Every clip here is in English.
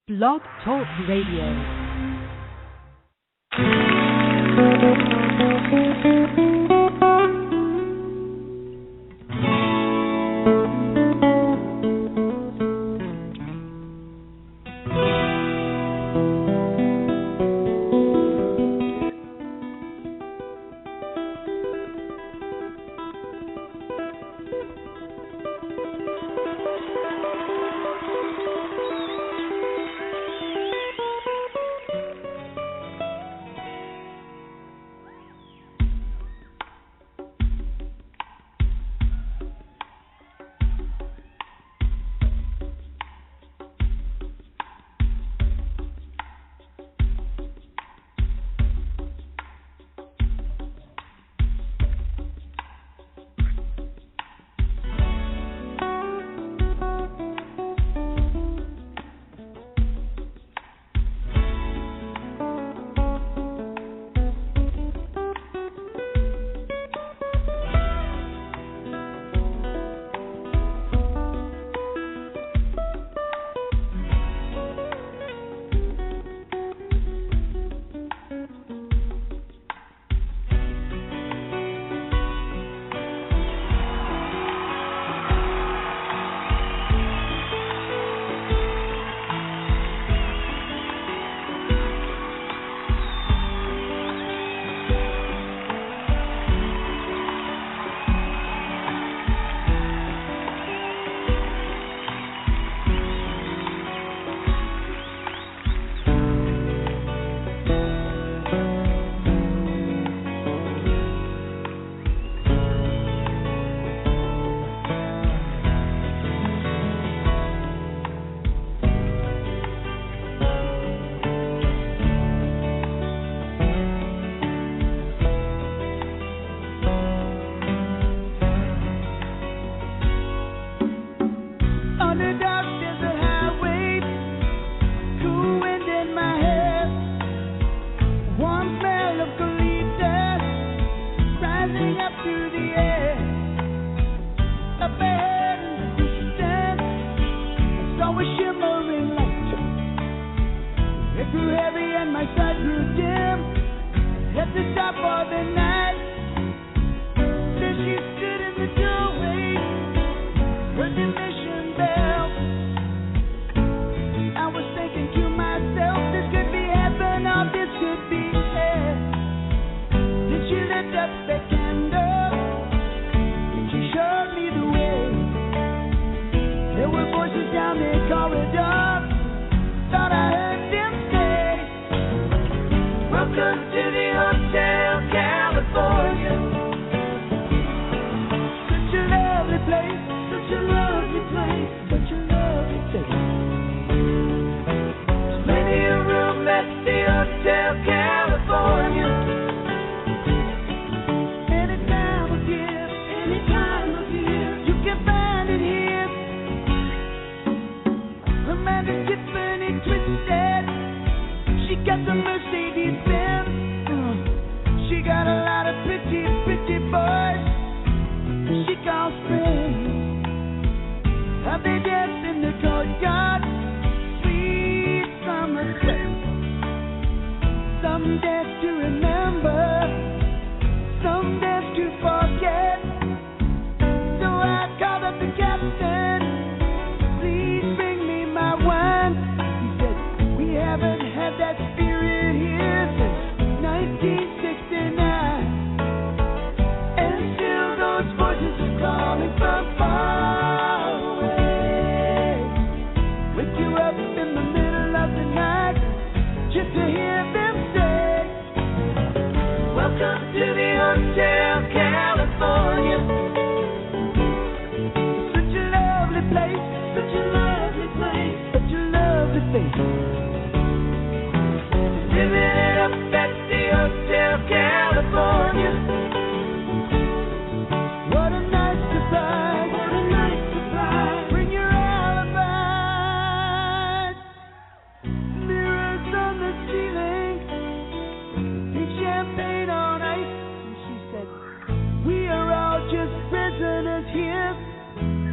Blog Talk Radio.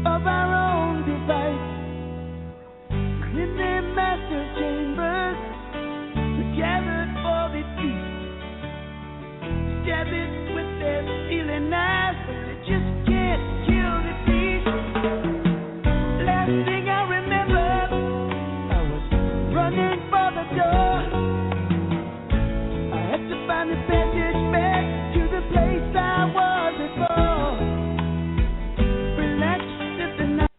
Of our own device. In their master running for the door. I had to find the passage back to the place I was before. Relax at the night.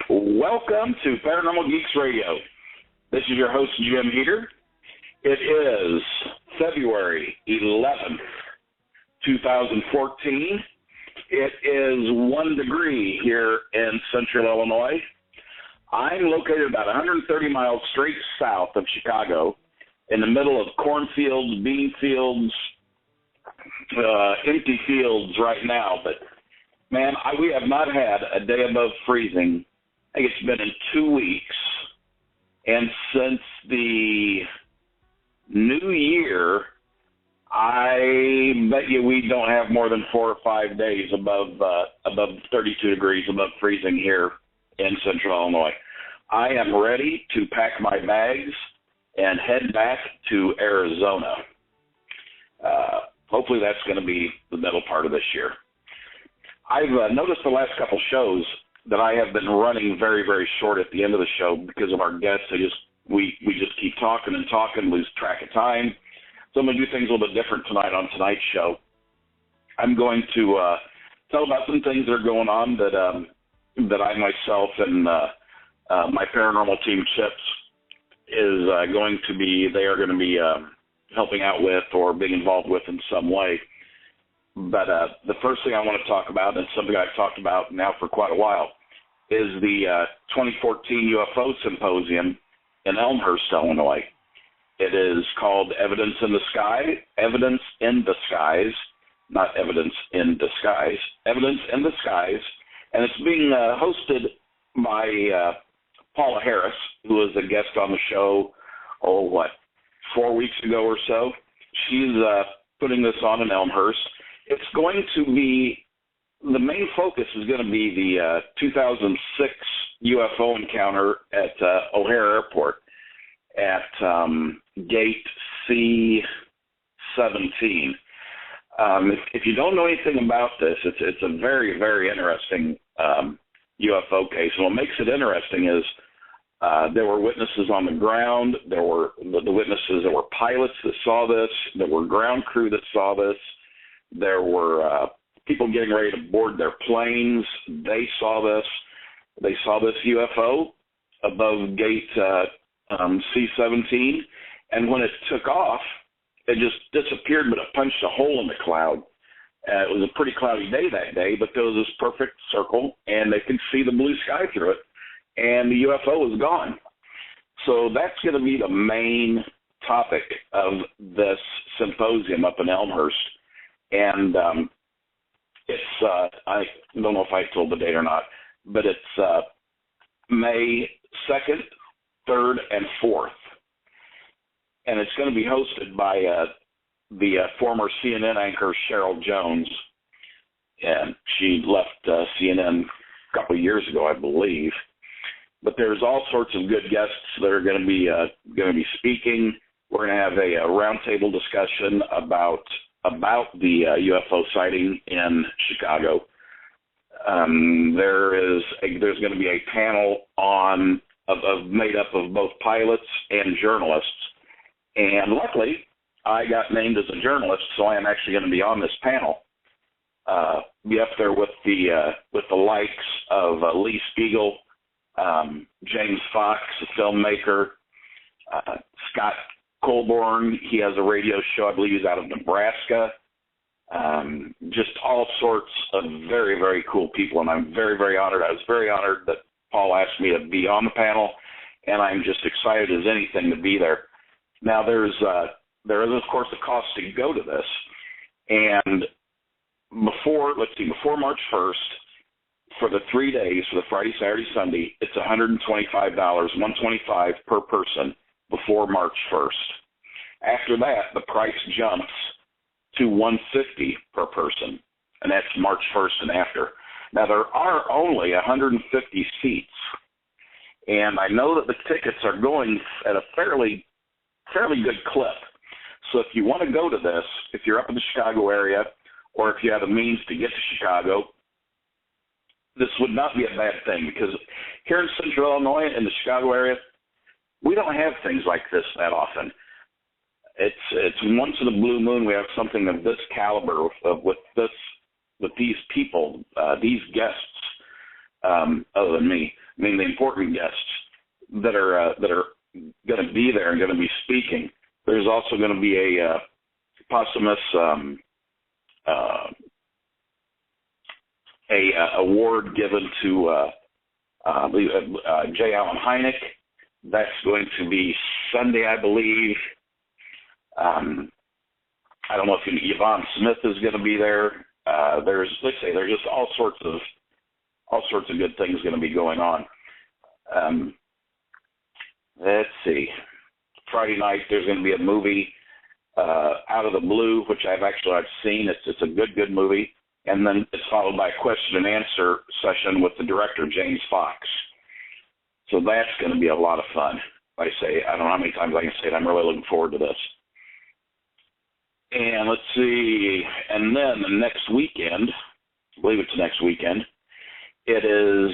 Welcome to Paranormal Geeks Radio. This is your host, Jim Heater. It is February 11th, 2014. It is 1 degree here in central Illinois. I'm located about 130 miles straight south of Chicago, in the middle of cornfields, bean fields, empty fields right now. But, man, we have not had a day above freezing. I think it's been in 2 weeks. And since the new year, I bet you we don't have more than 4 or 5 days above 32 degrees above freezing here in central Illinois. I am ready to pack my bags and head back to Arizona. Hopefully that's going to be the middle part of this year. I've noticed the last couple shows that I have been running very, very short at the end of the show because of our guests. We just keep talking and talking, lose track of time. So I'm going to do things a little bit different tonight on tonight's show. I'm going to tell about some things that are going on that I myself and my paranormal team, Chips, is going to be helping out with or being involved with in some way. But the first thing I want to talk about, and something I've talked about now for quite a while, is the 2014 UFO Symposium in Elmhurst, Illinois. It is called Evidence in the Skies, not Evidence in Disguise, Evidence in the Skies, and it's being hosted by Paula Harris, who was a guest on the show, 4 weeks ago or so. She's putting this on in Elmhurst. It's going to be, the main focus is going to be the 2006 UFO encounter at O'Hare Airport at Gate C-17. If you don't know anything about this, it's a very, very interesting UFO case. And what makes it interesting is there were witnesses on the ground. There were the witnesses. There were pilots that saw this. There were ground crew that saw this. There were people getting ready to board their planes. They saw this. They saw this UFO above Gate C-17, and when it took off, it just disappeared, but it punched a hole in the cloud. It was a pretty cloudy day that day, but there was this perfect circle, and they could see the blue sky through it, and the UFO was gone. So that's going to be the main topic of this symposium up in Elmhurst. And it's, I don't know if I told the date or not, but it's May 2nd, 3rd, and 4th. And it's going to be hosted by the former CNN anchor Cheryl Jones. And she left CNN a couple of years ago, I believe. But there's all sorts of good guests that are going to be speaking. We're going to have a roundtable discussion about the UFO sighting in Chicago. There's going to be a panel made up of both pilots and journalists. And luckily, I got named as a journalist, so I am actually going to be on this panel. Be up there with the likes of Lee Spiegel, James Fox, a filmmaker, Scott Colborn. He has a radio show, I believe he's out of Nebraska. Just all sorts of very, very cool people, and I'm very, very honored. I was very honored that Paul asked me to be on the panel, and I'm just excited as anything to be there. Now, there is, of course, a cost to go to this, and before March 1st, for the 3 days, for the Friday, Saturday, Sunday, it's $125, $125 per person before March 1st. After that, the price jumps to $150 per person, and that's March 1st and after. Now, there are only 150 seats, and I know that the tickets are going at a fairly good clip. So if you want to go to this, if you're up in the Chicago area, or if you have the means to get to Chicago, this would not be a bad thing, because here in central Illinois, in the Chicago area, We don't have things like this that often. It's once in a blue moon we have something of this caliber with these people, these guests, other than me. I mean, the important guests that are going to be there and going to be speaking. There's also going to be a posthumous award given to J. Allen Hynek. That's going to be Sunday, I believe. I don't know if Yvonne Smith is going to be there. There's just all sorts of good things going to be going on. Let's see. Friday night there's going to be a movie, Out of the Blue, which I've seen. It's a good movie, and then it's followed by a question and answer session with the director, James Fox. So that's going to be a lot of fun. Like I say, I don't know how many times I can say it. I'm really looking forward to this. And let's see, and then the next weekend, I believe it's next weekend, it is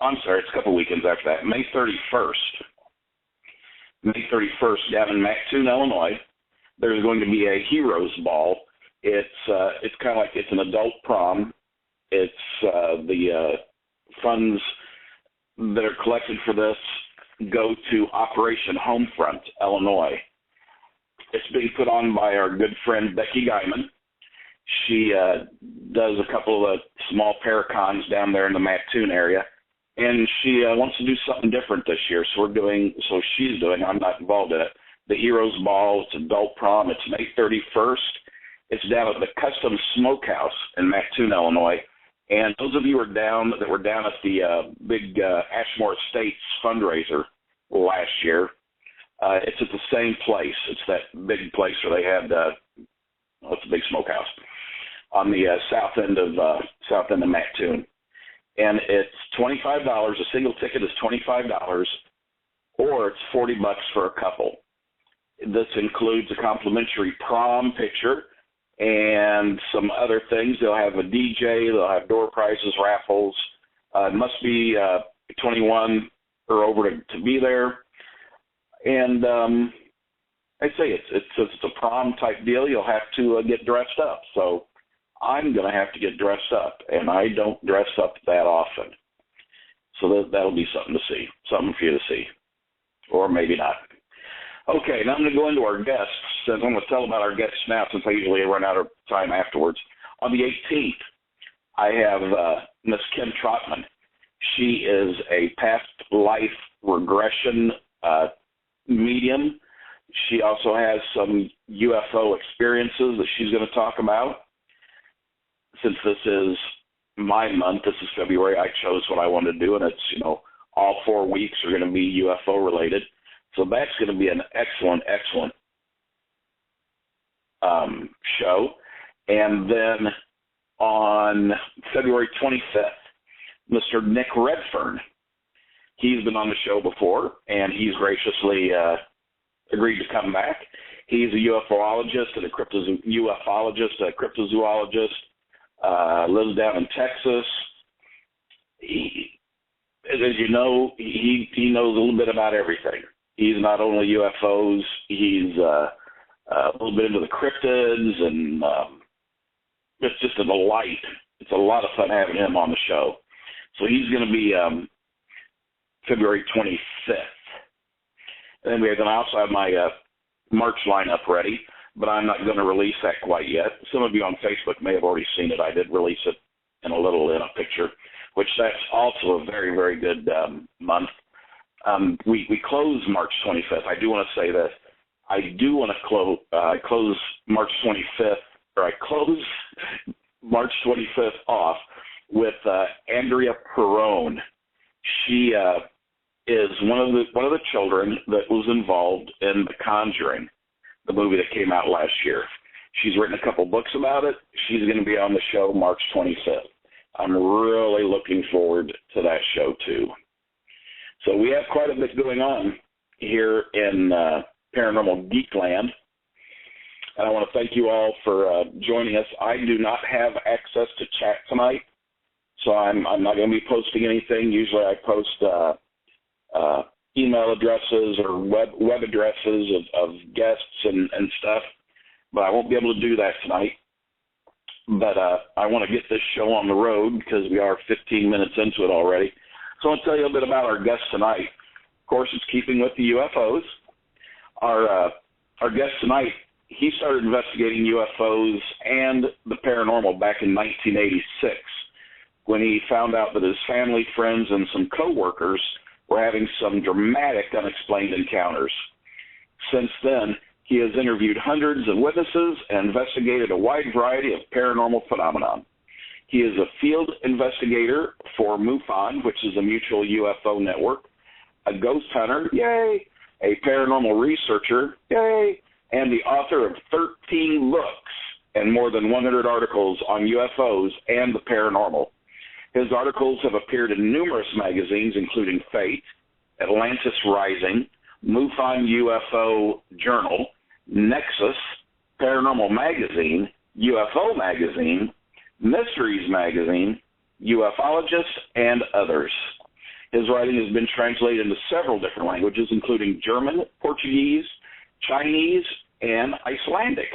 it's a couple weekends after that, May 31st. May 31st down in Mattoon, Illinois, there's going to be a Heroes Ball. It's kind of like it's an adult prom. It's the funds that are collected for this go to Operation Homefront, Illinois. It's being put on by our good friend Becky Guyman. She does a couple of small paracons down there in the Mattoon area, and she wants to do something different this year. She's doing. I'm not involved in it. The Heroes Ball. It's adult prom. It's May 31st. It's down at the Custom Smokehouse in Mattoon, Illinois. And those of you who that were down at the big Ashmore Estates fundraiser last year. It's at the same place. It's that big place where they had it's a big smokehouse on the south end of Mattoon, and it's $25. A single ticket is $25, or it's $40 for a couple. This includes a complimentary prom picture and some other things. They'll have a DJ. They'll have door prizes, raffles. It must be 21 or over to be there. And I say it's a prom type deal. You'll have to get dressed up. So I'm going to have to get dressed up, and I don't dress up that often. So that'll be something to see, something for you to see, or maybe not. Okay, now I'm going to go into our guests. I'm going to tell about our guests now, since I usually run out of time afterwards. On the 18th, I have Miss Kim Trotman. She is a past life regression medium. She also has some UFO experiences that she's going to talk about. Since this is my month, this is February, I chose what I wanted to do, and it's, all 4 weeks are going to be UFO related. So that's going to be an excellent show. And then on February 25th, Mr. Nick Redfern. He's been on the show before, and he's graciously agreed to come back. He's a ufologist and a cryptozoologist, lives down in Texas. As you know, he knows a little bit about everything. He's not only UFOs, he's a little bit into the cryptids, and it's just a delight. It's a lot of fun having him on the show. So he's going to be February 25th. And then I also have my March lineup ready, but I'm not going to release that quite yet. Some of you on Facebook may have already seen it. I did release it in a picture, which that's also a very, very good month. We close March 25th. I do want to say this. I do want to close March 25th, or I close March 25th off with Andrea Perrone. She is one of the children that was involved in The Conjuring, the movie that came out last year. She's written a couple books about it. She's going to be on the show March 25th. I'm really looking forward to that show too. So we have quite a bit going on here in Paranormal Geekland. And I want to thank you all for joining us. I do not have access to chat tonight, so I'm not going to be posting anything. Usually I post email addresses or web addresses of guests and stuff, but I won't be able to do that tonight. But I want to get this show on the road because we are 15 minutes into it already. So I want to tell you a bit about our guest tonight. Of course, it's keeping with the UFOs. Our guest tonight, he started investigating UFOs and the paranormal back in 1986 when he found out that his family, friends, and some coworkers were having some dramatic unexplained encounters. Since then, he has interviewed hundreds of witnesses and investigated a wide variety of paranormal phenomenon. He is a field investigator for MUFON, which is a Mutual UFO Network, a ghost hunter, yay, a paranormal researcher, yay, and the author of 13 books and more than 100 articles on UFOs and the paranormal. His articles have appeared in numerous magazines, including Fate, Atlantis Rising, MUFON UFO Journal, Nexus, Paranormal Magazine, UFO Magazine, Mysteries Magazine, Ufologist, and others. His writing has been translated into several different languages, including German, Portuguese, Chinese, and Icelandic.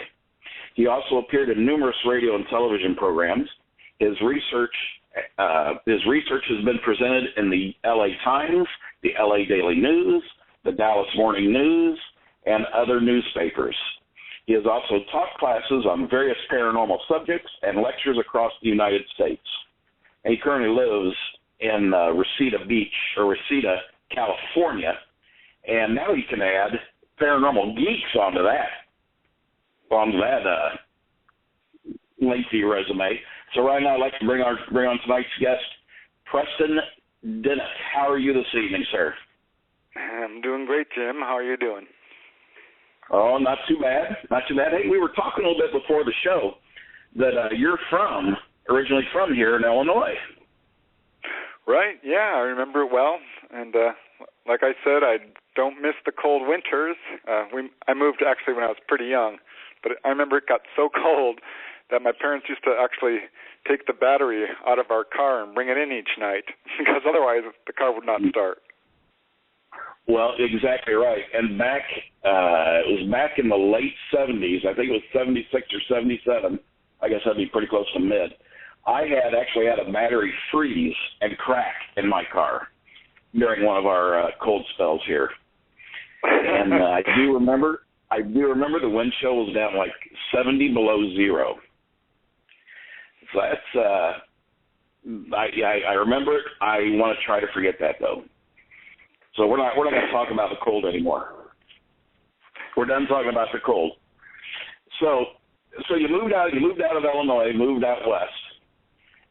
He also appeared in numerous radio and television programs. His research has been presented in the L.A. Times, the L.A.Daily News, the Dallas Morning News, and other newspapers. He has also taught classes on various paranormal subjects and lectures across the United States. And he currently lives in Reseda, California, and now he can add Paranormal Geeks onto that lengthy resume. So right now I'd like to bring on tonight's guest, Preston Dennett. How are you this evening, sir? I'm doing great, Jim. How are you doing? Oh, not too bad. Not too bad. Hey, we were talking a little bit before the show that you're originally from here in Illinois. Right, yeah, I remember it well. And like I said, I don't miss the cold winters. I moved actually when I was pretty young, but I remember it got so cold that my parents used to actually take the battery out of our car and bring it in each night because otherwise the car would not start. Well, exactly right. And it was back in the late 70s. I think it was 76 or 77. I guess that'd be pretty close to mid. I actually had a battery freeze and crack in my car during one of our cold spells here. And I do remember the wind chill was down like 70 below zero. So that's I remember it. I want to try to forget that though. So we're not going to talk about the cold anymore. We're done talking about the cold. So you moved out of Illinois, moved out west,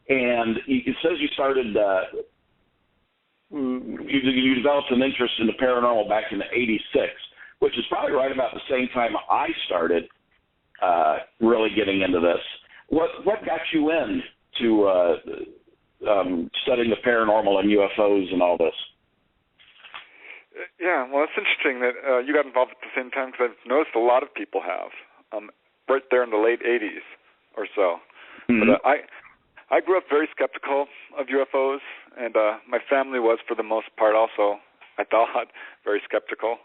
and it says you started. You developed an interest in the paranormal back in '86, which is probably right about the same time I started really getting into this. What got you into studying the paranormal and UFOs and all this? Yeah, well, it's interesting that you got involved at the same time because I've noticed a lot of people have, right there in the late 80s or so. Mm-hmm. But I grew up very skeptical of UFOs, and my family was, for the most part, also, I thought, very skeptical.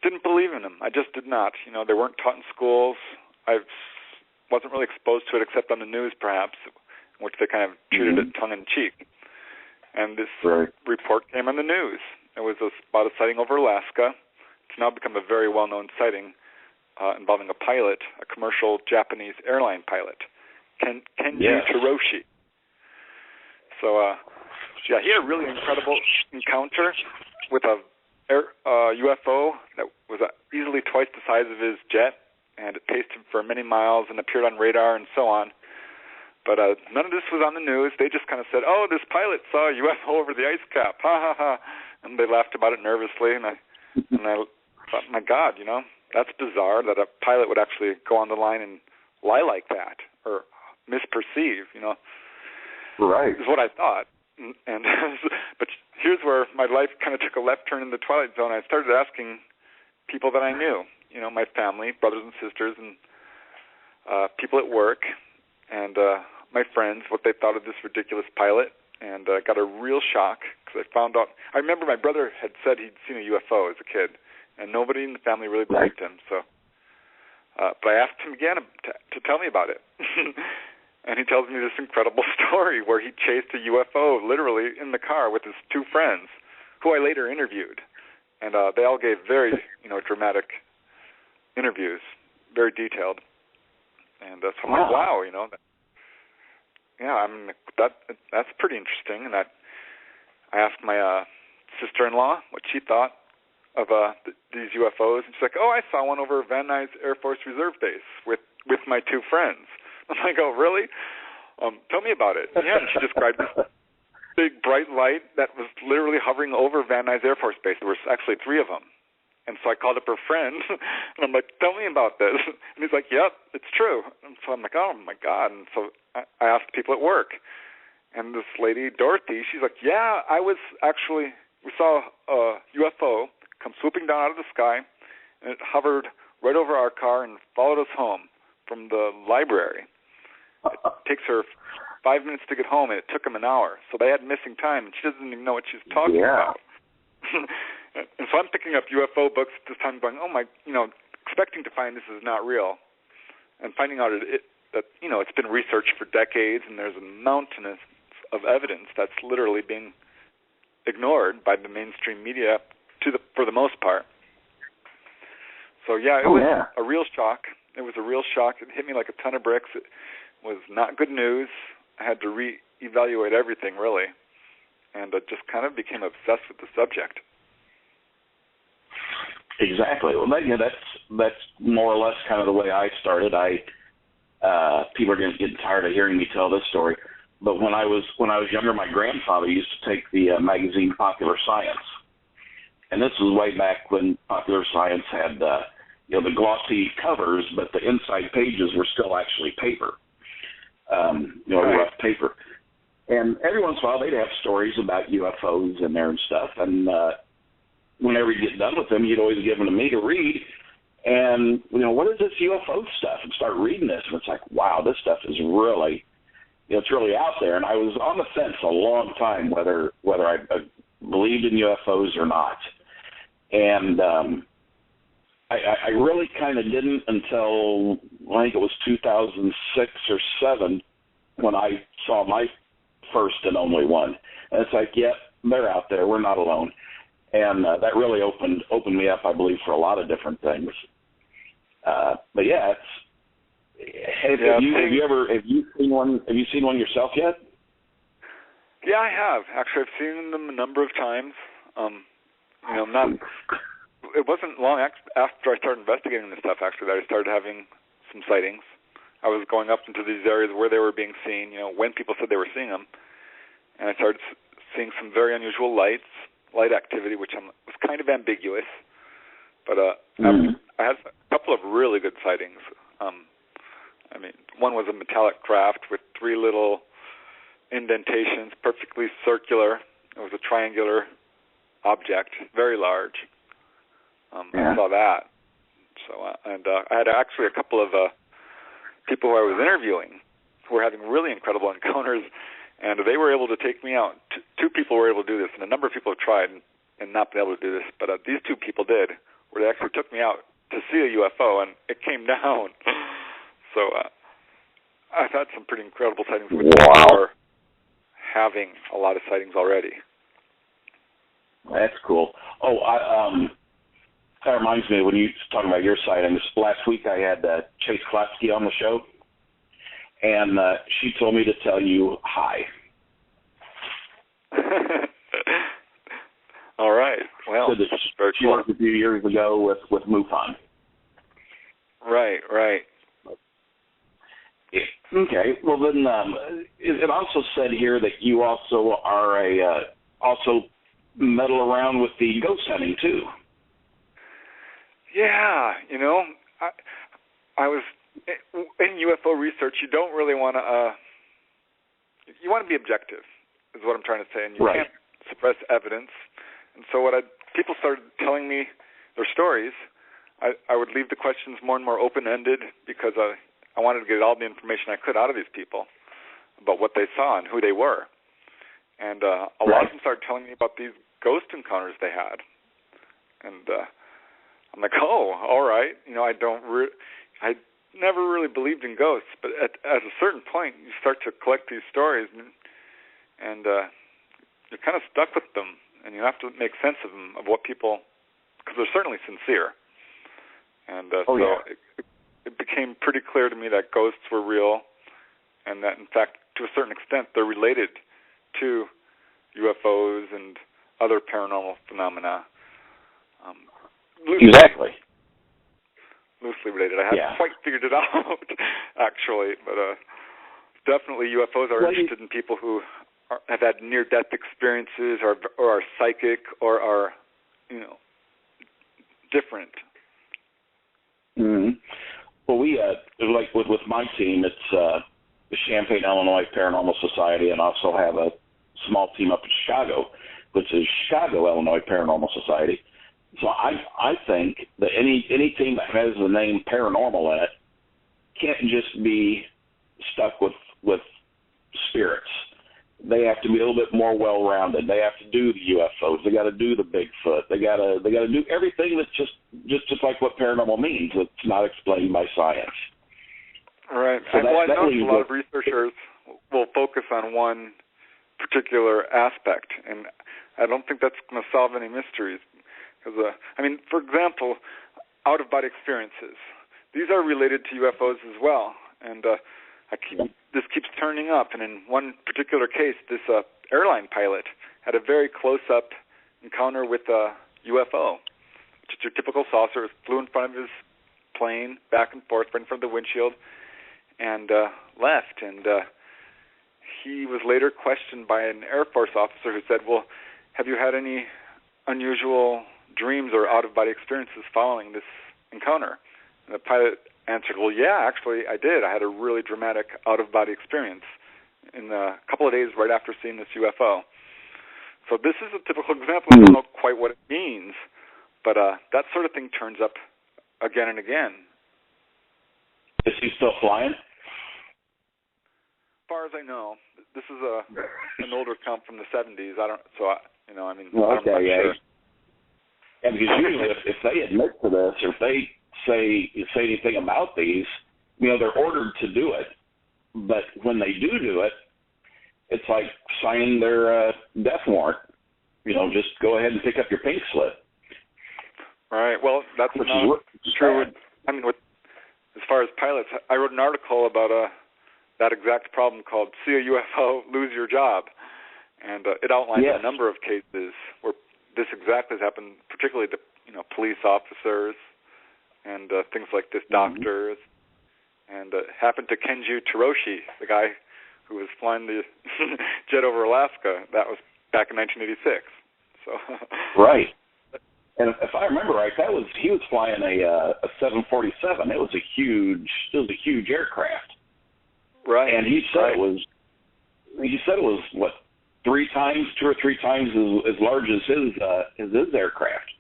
Didn't believe in them. I just did not. You know, they weren't taught in schools. I wasn't really exposed to it except on the news, perhaps, in which they kind of treated it tongue-in-cheek. And this report came on the news. It was about a sighting over Alaska. It's now become a very well-known sighting involving a pilot, a commercial Japanese airline pilot, Kenji Toroshi. So, he had a really incredible encounter with a UFO that was easily twice the size of his jet, and it chased him for many miles and appeared on radar and so on. But none of this was on the news. They just kind of said, "Oh, this pilot saw a UFO over the ice cap, ha ha ha," and they laughed about it nervously. And I thought, my God, you know, that's bizarre that a pilot would actually go on the line and lie like that or misperceive, you know. Right. Is what I thought. And but here's where my life kind of took a left turn in the twilight zone. I started asking people that I knew, you know, my family, brothers and sisters, and people at work, and my friends, what they thought of this ridiculous pilot. and got a real shock because I found out. I remember my brother had said he'd seen a UFO as a kid, and nobody in the family really believed him. So, but I asked him again to tell me about it, and he tells me this incredible story where he chased a UFO literally in the car with his two friends, who I later interviewed, and they all gave very, dramatic interviews, very detailed, and so I'm like, wow, yeah, I mean that's pretty interesting. And I asked my sister-in-law what she thought of these UFOs, and she's like, "Oh, I saw one over Van Nuys Air Force Reserve Base with my two friends." I'm like, "Oh, really? Tell me about it." Yeah, and she described this big bright light that was literally hovering over Van Nuys Air Force Base. There were actually three of them. And so I called up her friend, and I'm like, "Tell me about this." And he's like, "Yep, it's true." And so I'm like, "Oh, my God." And so I asked people at work. And this lady, Dorothy, she's like, "Yeah, we saw a UFO come swooping down out of the sky, and it hovered right over our car and followed us home from the library. It takes her 5 minutes to get home, and it took them an hour. So they had missing time, and she doesn't even know what she's talking about." And so I'm picking up UFO books at this time going, expecting to find this is not real, and finding out that it's been researched for decades, and there's a mountain of evidence that's literally being ignored by the mainstream media for the most part. So yeah, it was a real shock. It was a real shock. It hit me like a ton of bricks. It was not good news. I had to reevaluate everything really, and I just kind of became obsessed with the subject. Exactly. Well, that's more or less kind of the way I started. People are going to get tired of hearing me tell this story, but when I was younger, my grandfather used to take the magazine Popular Science, and this was way back when Popular Science had the glossy covers, but the inside pages were still actually paper, rough paper. And every once in a while, they'd have stories about UFOs in there and stuff, and whenever you get done with them, you'd always give them to me to read. And, what is this UFO stuff? And start reading this. And it's like, wow, this stuff is really, it's really out there. And I was on the fence a long time whether I believed in UFOs or not. And I really kind of didn't until, I think it was 2006 or 2007 when I saw my first and only one. And it's like, yep, they're out there. We're not alone. And that really opened me up, I believe, for a lot of different things. But yeah, have you seen one yourself yet? Yeah, I have. Actually, I've seen them a number of times. It wasn't long after I started investigating this stuff, actually, that I started having some sightings. I was going up into these areas where they were being seen, when people said they were seeing them, and I started seeing some very unusual light activity, which was kind of ambiguous. But I had a couple of really good sightings. One was a metallic craft with three little indentations, perfectly circular. It was a triangular object, very large. I saw that. So, I had actually a couple of people who I was interviewing who were having really incredible encounters, and they were able to take me out. Two people were able to do this, and a number of people have tried and not been able to do this, but these two people did, where they actually took me out to see a UFO, and it came down. So I've had some pretty incredible sightings, which are having a lot of sightings already. That's cool. Oh, that reminds me, when you talking about your sightings, last week I had Chase Klatsky on the show, and she told me to tell you hi. All right. Well, so she worked a few years ago with MUFON. Right. Yeah. Okay. Well, then it also said here that you also are also meddle around with the ghost hunting too. Yeah, I was in UFO research. You don't really want to. You want to be objective, is what I'm trying to say, and you can't suppress evidence. And so people started telling me their stories. I would leave the questions more and more open-ended because I wanted to get all the information I could out of these people about what they saw and who they were. And a lot of them started telling me about these ghost encounters they had. And I'm like, oh, all right. I never really believed in ghosts, but at a certain point, you start to collect these stories, and you're kind of stuck with them, and you have to make sense of them, of what people, because they're certainly sincere. And it became pretty clear to me that ghosts were real, and that, in fact, to a certain extent, they're related to UFOs and other paranormal phenomena. Exactly. Loosely related. I haven't quite figured it out, actually, but definitely UFOs are interested in people who have had near-death experiences, or are psychic, or are, different. Mm-hmm. Well, we like with my team, it's the Champaign, Illinois Paranormal Society, and also have a small team up in Chicago, which is Chicago, Illinois Paranormal Society. So I think that any team that has the name paranormal in it can't just be stuck with spirits. They have to be a little bit more well-rounded. They have to do the UFOs. They got to do the Bigfoot. They got to do everything that's just like what paranormal means. It's not explained by science. Right. So I noticed a lot of researchers will focus on one particular aspect, and I don't think that's going to solve any mysteries. Because, for example, out-of-body experiences. These are related to UFOs as well, and this keeps turning up. And in one particular case, this airline pilot had a very close-up encounter with a UFO, just your typical saucer. It flew in front of his plane, back and forth, right in front of the windshield, and left. And he was later questioned by an Air Force officer who said, well, have you had any unusual dreams or out-of-body experiences following this encounter? And the pilot answered, well, yeah, actually, I did. I had a really dramatic out-of-body experience in a couple of days right after seeing this UFO. So this is a typical example. I don't know quite what it means, but that sort of thing turns up again and again. Is he still flying? As far as I know, this is an older count from the 70s. I'm not sure. And because usually if they admit to this, or if they say anything about these, they're ordered to do it. But when they do it, it's like signing their death warrant. Just go ahead and pick up your pink slip. Right. Well, that's not true. As far as pilots, I wrote an article about that exact problem called "See a UFO, Lose Your Job," and it outlines a number of cases where this exactly has happened, particularly to police officers and things like this, doctors, and it happened to Kenju Tiroshi, the guy who was flying the jet over Alaska. That was back in 1986. So right, and if I remember right, he was flying a 747. It was a huge aircraft. Right, and he said it was what? 2 or 3 times as large as his aircraft.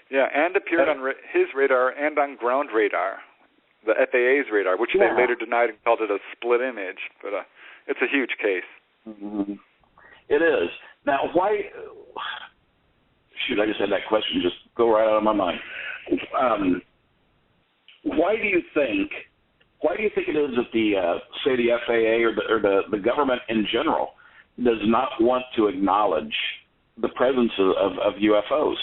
Yeah, and appeared on his radar and on ground radar, the FAA's radar, which they later denied and called it a split image. But it's a huge case. Mm-hmm. It is. Now, why? Shoot, I just had that question just go right out of my mind. Why do you think it is that the FAA or the government in general does not want to acknowledge the presence of UFOs?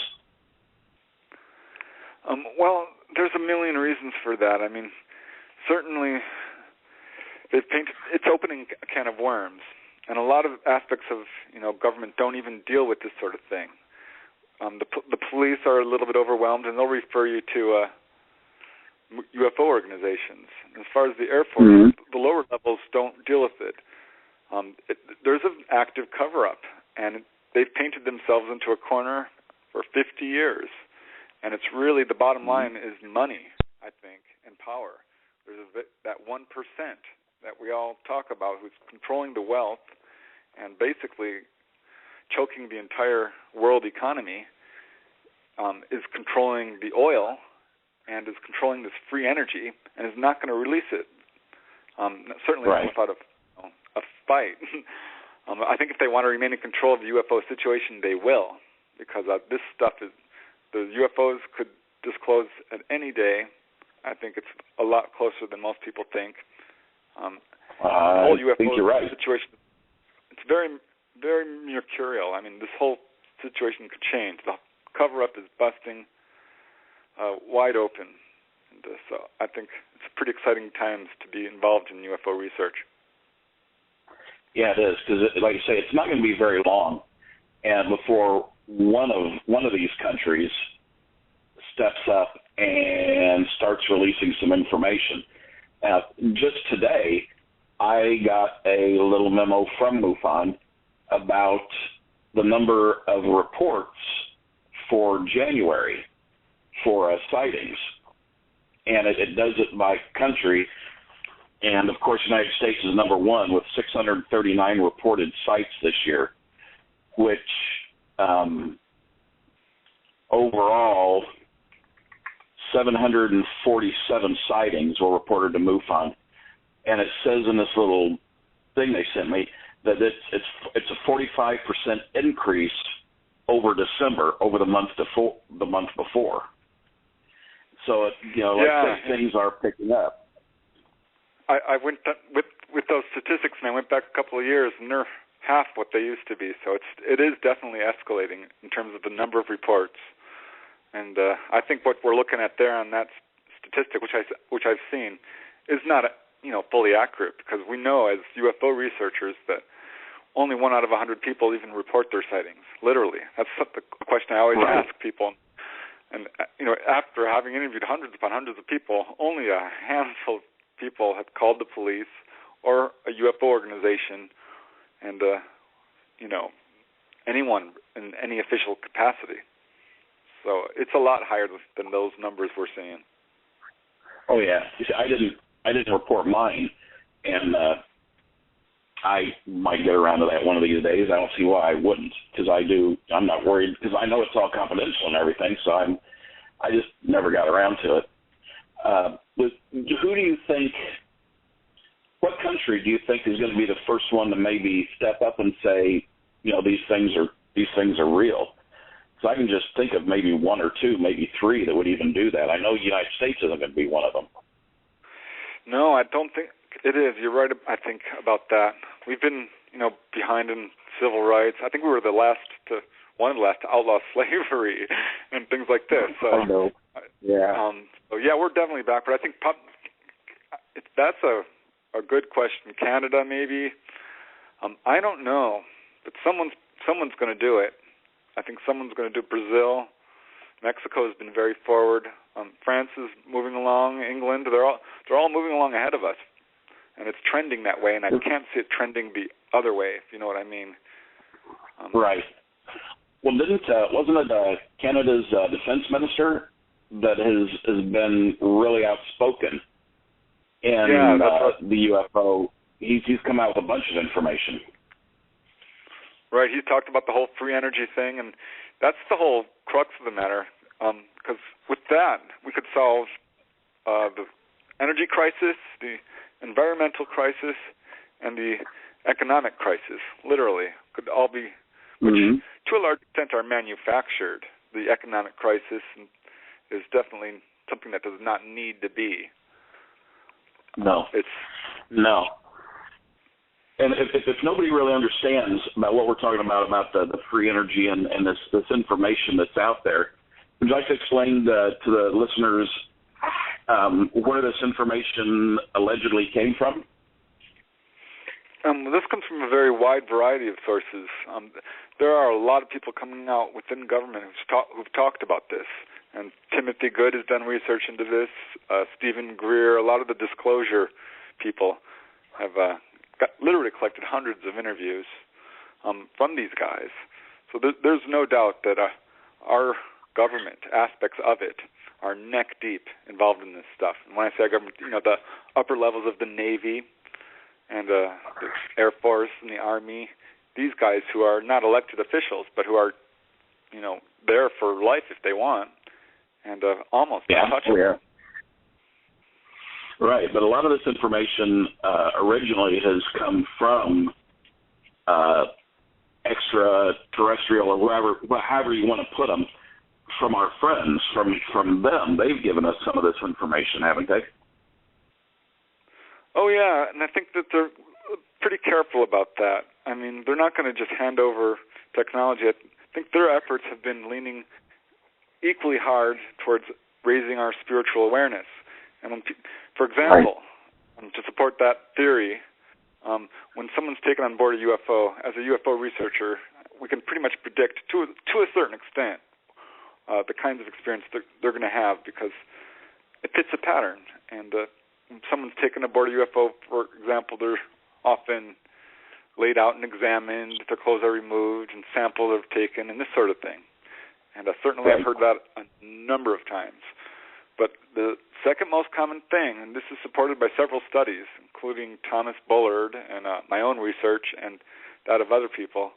Well, there's a million reasons for that. Certainly, it's opening a can of worms, and a lot of aspects of government don't even deal with this sort of thing. The police are a little bit overwhelmed, and they'll refer you to UFO organizations. As far as the Air Force, the lower levels don't deal with it. There's an active cover-up, and they've painted themselves into a corner for 50 years. And it's really, the bottom line is money, I think, and power. There's that 1% that we all talk about who's controlling the wealth and basically choking the entire world economy, is controlling the oil and is controlling this free energy and is not going to release it. Certainly not without a fight. I think if they want to remain in control of the UFO situation, they will, because this stuff is, the UFOs could disclose at any day. I think it's a lot closer than most people think. The whole UFO think you're right. situation, it's very, very mercurial. I mean, this whole situation could change. The cover-up is busting wide open. And, so I think it's pretty exciting times to be involved in UFO research. Yeah, it is, because like I say, it's not going to be very long, and before one of these countries steps up and starts releasing some information. Just today, I got a little memo from MUFON about the number of reports for January for sightings, and it does it by country. And, of course, the United States is number one with 639 reported sites this year, which overall 747 sightings were reported to MUFON. And it says in this little thing they sent me that it's a 45% increase over December, over the month before. So, like I say, things are picking up. I went with those statistics, and I went back a couple of years, and they're half what they used to be. So it is definitely escalating in terms of the number of reports. And I think what we're looking at there on that statistic, which I've seen, is not fully accurate, because we know as UFO researchers that only 1 out of 100 people even report their sightings. Literally, that's the question I always ask people. And after having interviewed hundreds upon hundreds of people, only a handful of people have called the police or a UFO organization, and anyone in any official capacity. So it's a lot higher than those numbers we're seeing. Oh yeah, you see, I didn't report mine, and I might get around to that one of these days. I don't see why I wouldn't, because I'm not worried, because I know it's all confidential and everything. So I just never got around to it. Who do you think? What country do you think is going to be the first one to maybe step up and say, these things are real? So I can just think of maybe 1 or 2, maybe 3 that would even do that. I know the United States isn't going to be one of them. No, I don't think it is. You're right, I think, about that. We've been, behind in civil rights. I think we were one of the last to outlaw slavery and things like this. So, I know. Yeah. We're definitely back. But I think that's a good question. Canada, maybe. I don't know, but someone's going to do it. I think someone's going to do Brazil. Mexico has been very forward. France is moving along. England, they're all moving along ahead of us, and it's trending that way. And I can't see it trending the other way, if you know what I mean. Right. Well, wasn't it Canada's defense minister that has been really outspoken in the UFO? He's come out with a bunch of information. Right. He's talked about the whole free energy thing, and that's the whole crux of the matter. Because with that, we could solve the energy crisis, the environmental crisis, and the economic crisis. Literally, could all be, which to a large extent are manufactured. The economic crisis is definitely something that does not need to be. No. No. And if nobody really understands about what we're talking about the free energy and this information that's out there, would you like to explain to the listeners where this information allegedly came from? This comes from a very wide variety of sources. There are a lot of people coming out within government who've talked about this. And Timothy Good has done research into this. Stephen Greer, a lot of the disclosure people have literally collected hundreds of interviews from these guys. So there's no doubt that our government aspects of it are neck deep involved in this stuff. And when I say our government, the upper levels of the Navy and the Air Force and the Army, these guys who are not elected officials, but who are, there for life if they want, and almost untouchable. Yeah. Right, but a lot of this information originally has come from extraterrestrial, or however you want to put them, from our friends, from them. They've given us some of this information, haven't they? Oh, yeah, and I think that they're pretty careful about that. I mean, they're not going to just hand over technology. I think their efforts have been leaning equally hard towards raising our spiritual awareness. And for example, to support that theory, when someone's taken on board a UFO, as a UFO researcher, we can pretty much predict to a certain extent the kinds of experience they're going to have, because it fits a pattern. And when someone's taken aboard a UFO, for example, they're often laid out and examined, their clothes are removed, and samples are taken, and this sort of thing. And certainly I've heard that a number of times. But the second most common thing, and this is supported by several studies, including Thomas Bullard and my own research and that of other people,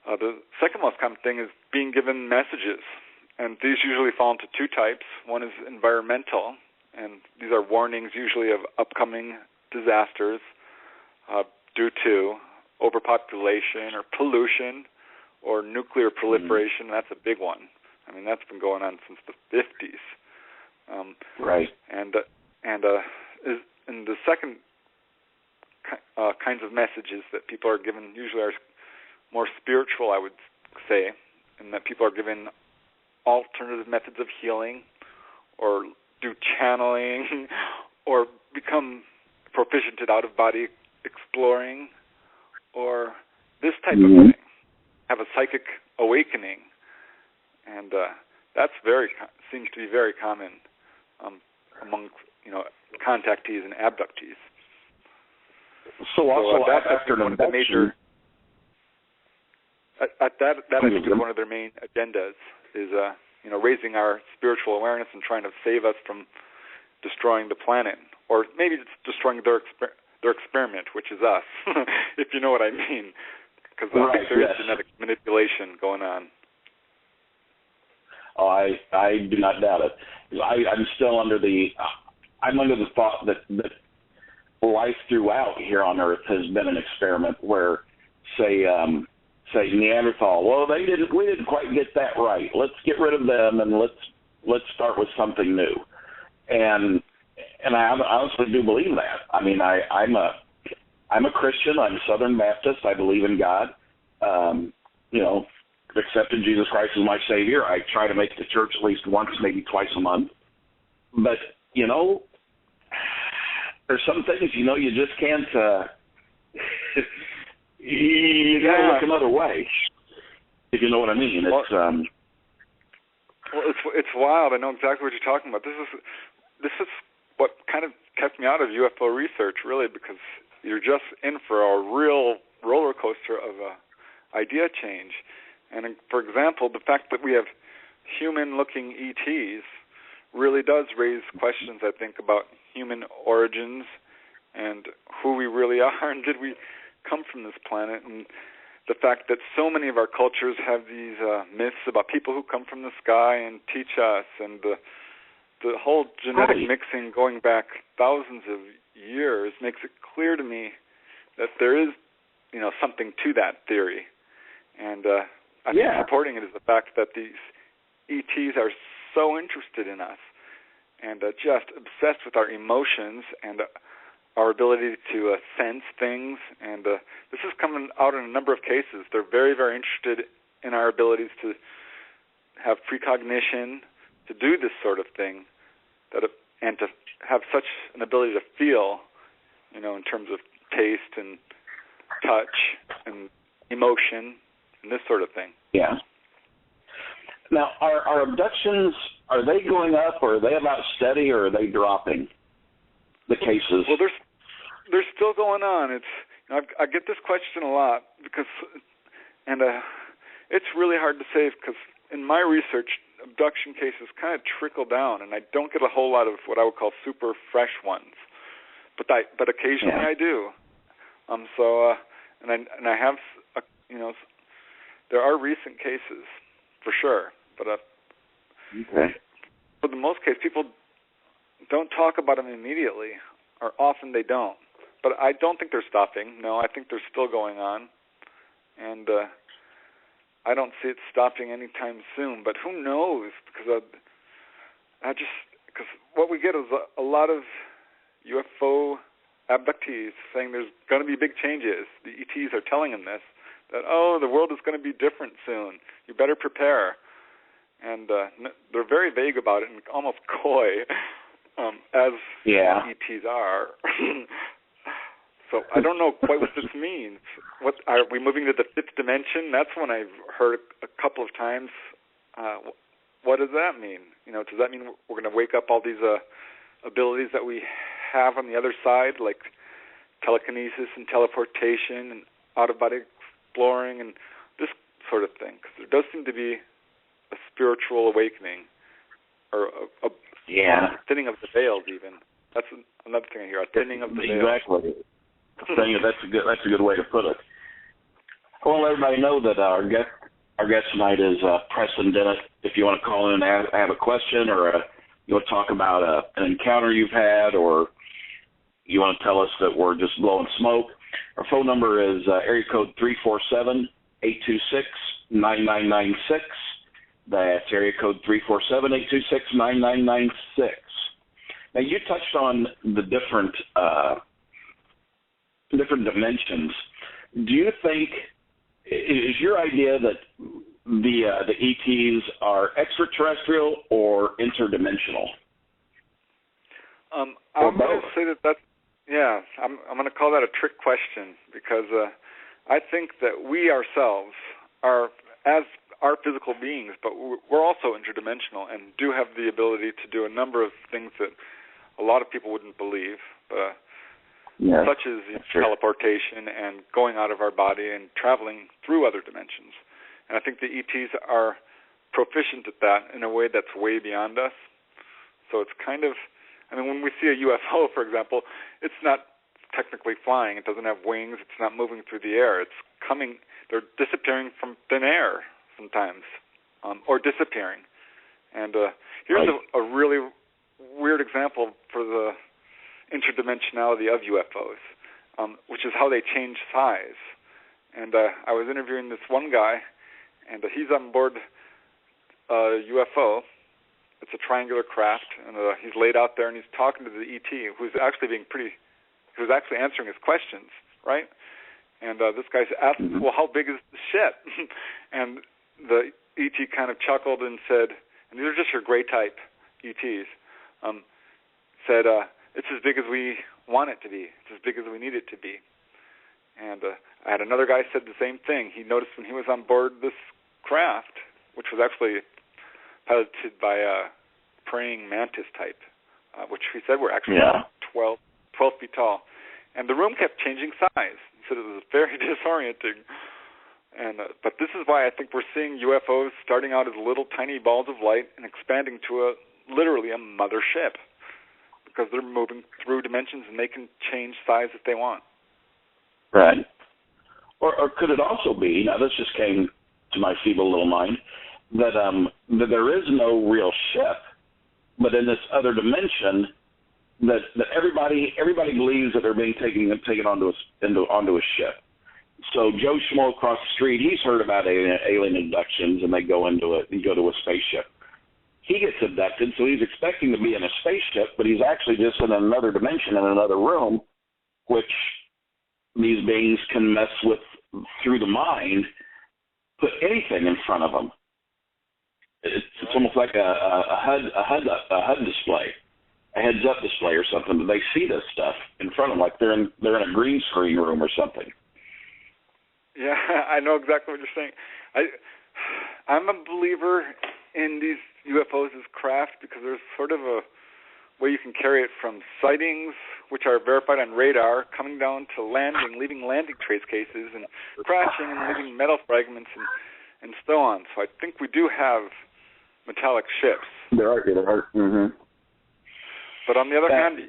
the second most common thing is being given messages. And these usually fall into two types. One is environmental, and these are warnings usually of upcoming disasters due to overpopulation or pollution or nuclear proliferation. That's a big one. I mean, that's been going on since the 50s. Right. And the second kinds of messages that people are given usually are more spiritual, I would say, and that people are given alternative methods of healing, or do channeling, or become proficient at out-of-body exploring, or this type of thing, have a psychic awakening, and that's seems to be very common among contactees and abductees. So also that's one of the major. That I think is one of their main agendas, is raising our spiritual awareness and trying to save us from destroying the planet, or maybe it's destroying their experiment, which is us, if you know what I mean, because I think there is genetic manipulation going on. Oh, I do not doubt it. I'm still under the thought that life throughout here on Earth has been an experiment where, say Neanderthal. Well, we didn't quite get that right. Let's get rid of them and let's start with something new. And I honestly do believe that. I mean, I'm a Christian. I'm Southern Baptist. I believe in God. Accepted Jesus Christ as my Savior. I try to make it to church at least once, maybe twice a month. But there's some things you just can't. You got to look another way, if you know what I mean. It's wild. I know exactly what you're talking about. This is what kind of kept me out of UFO research, really, because you're just in for a real roller coaster of idea change. And for example, the fact that we have human-looking ETs really does raise questions, I think, about human origins and who we really are, and did we come from this planet, and the fact that so many of our cultures have these myths about people who come from the sky and teach us, and the whole genetic mixing going back thousands of years makes it clear to me that there is, something to that theory. And I think supporting it is the fact that these ETs are so interested in us and just obsessed with our emotions and our ability to sense things. And this is coming out in a number of cases. They're very, very interested in our abilities to have precognition, to do this sort of thing, and to have such an ability to feel, in terms of taste and touch and emotion and this sort of thing. Yeah. Now, are abductions, are they going up, or are they about steady, or are they dropping, the cases? Well, they're still going on. It's I get this question a lot it's really hard to say, because in my research, abduction cases kind of trickle down, and I don't get a whole lot of what I would call super fresh ones, but occasionally I do. And I have there are recent cases for sure, but for the most case, people don't talk about them immediately, or often they don't. but I don't think they're stopping. No, I think they're still going on, and I don't see it stopping anytime soon. But who knows? Because because what we get is a lot of UFO abductees saying there's going to be big changes. The ETs are telling them this, that, the world is going to be different soon. You better prepare. And they're very vague about it and almost coy, as ETs are. So I don't know quite what this means. What are we moving to the fifth dimension? That's one I've heard a couple of times. What does that mean? Does that mean we're going to wake up all these abilities that we have on the other side, like telekinesis and teleportation and out-of-body exploring and this sort of thing? Because there does seem to be a spiritual awakening, or a thinning of the veils. Even that's another thing I hear. A thinning of the veils. Exactly. That's a good way to put it. I want to let everybody know that our guest tonight is Preston Dennett. If you want to call in and have a question, or you want to talk about an encounter you've had, or you want to tell us that we're just blowing smoke, our phone number is area code 347-826-9996. That's area code 347-826-9996. Now, you touched on the different dimensions. Do you think, is your idea that the ETs are extraterrestrial or interdimensional? I'm going to say that's I'm going to call that a trick question, because I think that we ourselves are physical beings, but we're also interdimensional and do have the ability to do a number of things that a lot of people wouldn't believe, such as teleportation and going out of our body and traveling through other dimensions. And I think the ETs are proficient at that in a way that's way beyond us. So it's kind of, when we see a UFO, for example, it's not technically flying. It doesn't have wings. It's not moving through the air. It's coming. They're disappearing from thin air sometimes, or disappearing. And here's a really weird example for the interdimensionality of UFOs, which is how they change size. And I was interviewing this one guy, and he's on board a UFO. It's a triangular craft, and he's laid out there, and he's talking to the ET, who's actually answering his questions, right? And this guy's asking, well, how big is the ship? And the ET kind of chuckled and said, and these are just your gray type ETs, said, it's as big as we want it to be. It's as big as we need it to be. And I had another guy said the same thing. He noticed when he was on board this craft, which was actually piloted by a praying mantis type, which he said were actually 12 feet tall. And the room kept changing size. He said it was very disorienting. And but this is why I think we're seeing UFOs starting out as little tiny balls of light and expanding to literally a mothership, because they're moving through dimensions and they can change size if they want. Right. Or could it also be, now this just came to my feeble little mind, that there is no real ship, but in this other dimension, that everybody believes that they're being taken onto a ship. So Joe Schmo across the street, he's heard about alien abductions, and they go to a spaceship. He gets abducted, so he's expecting to be in a spaceship, but he's actually just in another dimension, in another room, which these beings can mess with through the mind, put anything in front of them. It's almost like a HUD display, a heads-up display or something, but they see this stuff in front of them, like they're in a green screen room or something. Yeah, I know exactly what you're saying. I'm a believer in these UFOs as craft, because there's sort of a way you can carry it from sightings, which are verified on radar, coming down to landing, leaving landing trace cases, and crashing and leaving metal fragments and so on. So I think we do have metallic ships. There are. Mm-hmm. But on the other hand,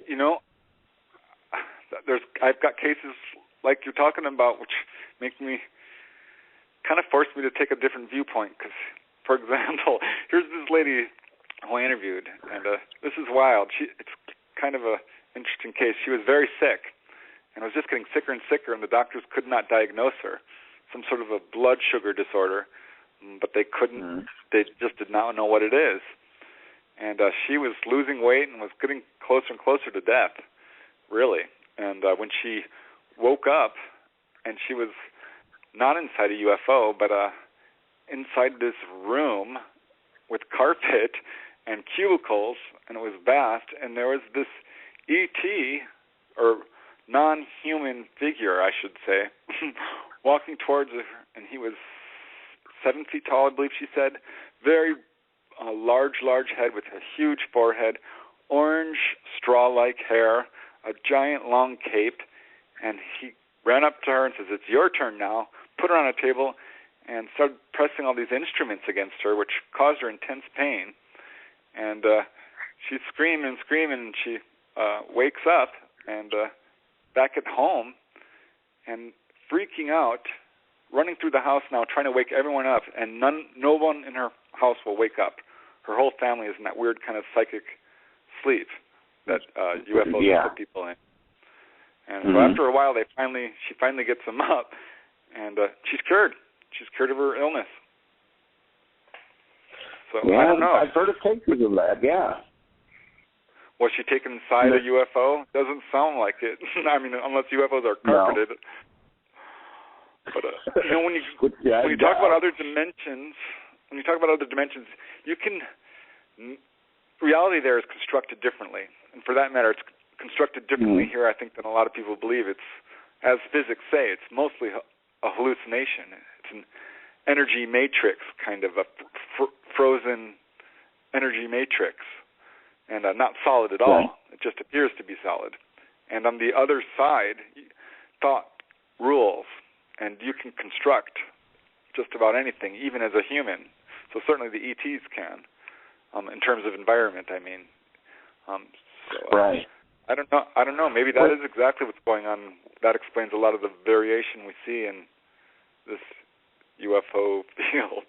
I've got cases like you're talking about, which make me kind of force me to take a different viewpoint. Because, for example, here's this lady who I interviewed, and this is wild. It's kind of a interesting case. She was very sick, and was just getting sicker and sicker, and the doctors could not diagnose her. Some sort of a blood sugar disorder, but they couldn't. They just did not know what it is. And she was losing weight and was getting closer and closer to death, really. And when she woke up, and she was not inside a UFO, but inside this room with carpet and cubicles, and it was vast, and there was this ET, or non-human figure, I should say, walking towards her, and he was 7 feet tall, I believe she said, very large head with a huge forehead, orange straw-like hair, a giant long cape, and he ran up to her and says, "It's your turn now," put her on a table, and started pressing all these instruments against her, which caused her intense pain. And she's screaming and screaming, and she wakes up and back at home and freaking out, running through the house now, trying to wake everyone up, and no one in her house will wake up. Her whole family is in that weird kind of psychic sleep that UFOs put people in. And so after a while, she finally gets them up, and she's cured. She's cured of her illness. So I don't know. I've heard of cases of that. Yeah. Was she taken inside a UFO? Doesn't sound like it. I mean, unless UFOs are carpeted. No. But when you talk about other dimensions, you can. Reality there is constructed differently, and for that matter, it's constructed differently here, I think, than a lot of people believe. It's, as physics say, it's mostly a hallucination. It's an energy matrix, kind of a frozen energy matrix, and not solid at all. It just appears to be solid. And on the other side, thought rules, and you can construct just about anything, even as a human. So certainly the ETs can, in terms of environment, I mean. Right. I don't know. Maybe that is exactly what's going on. That explains a lot of the variation we see in this UFO field.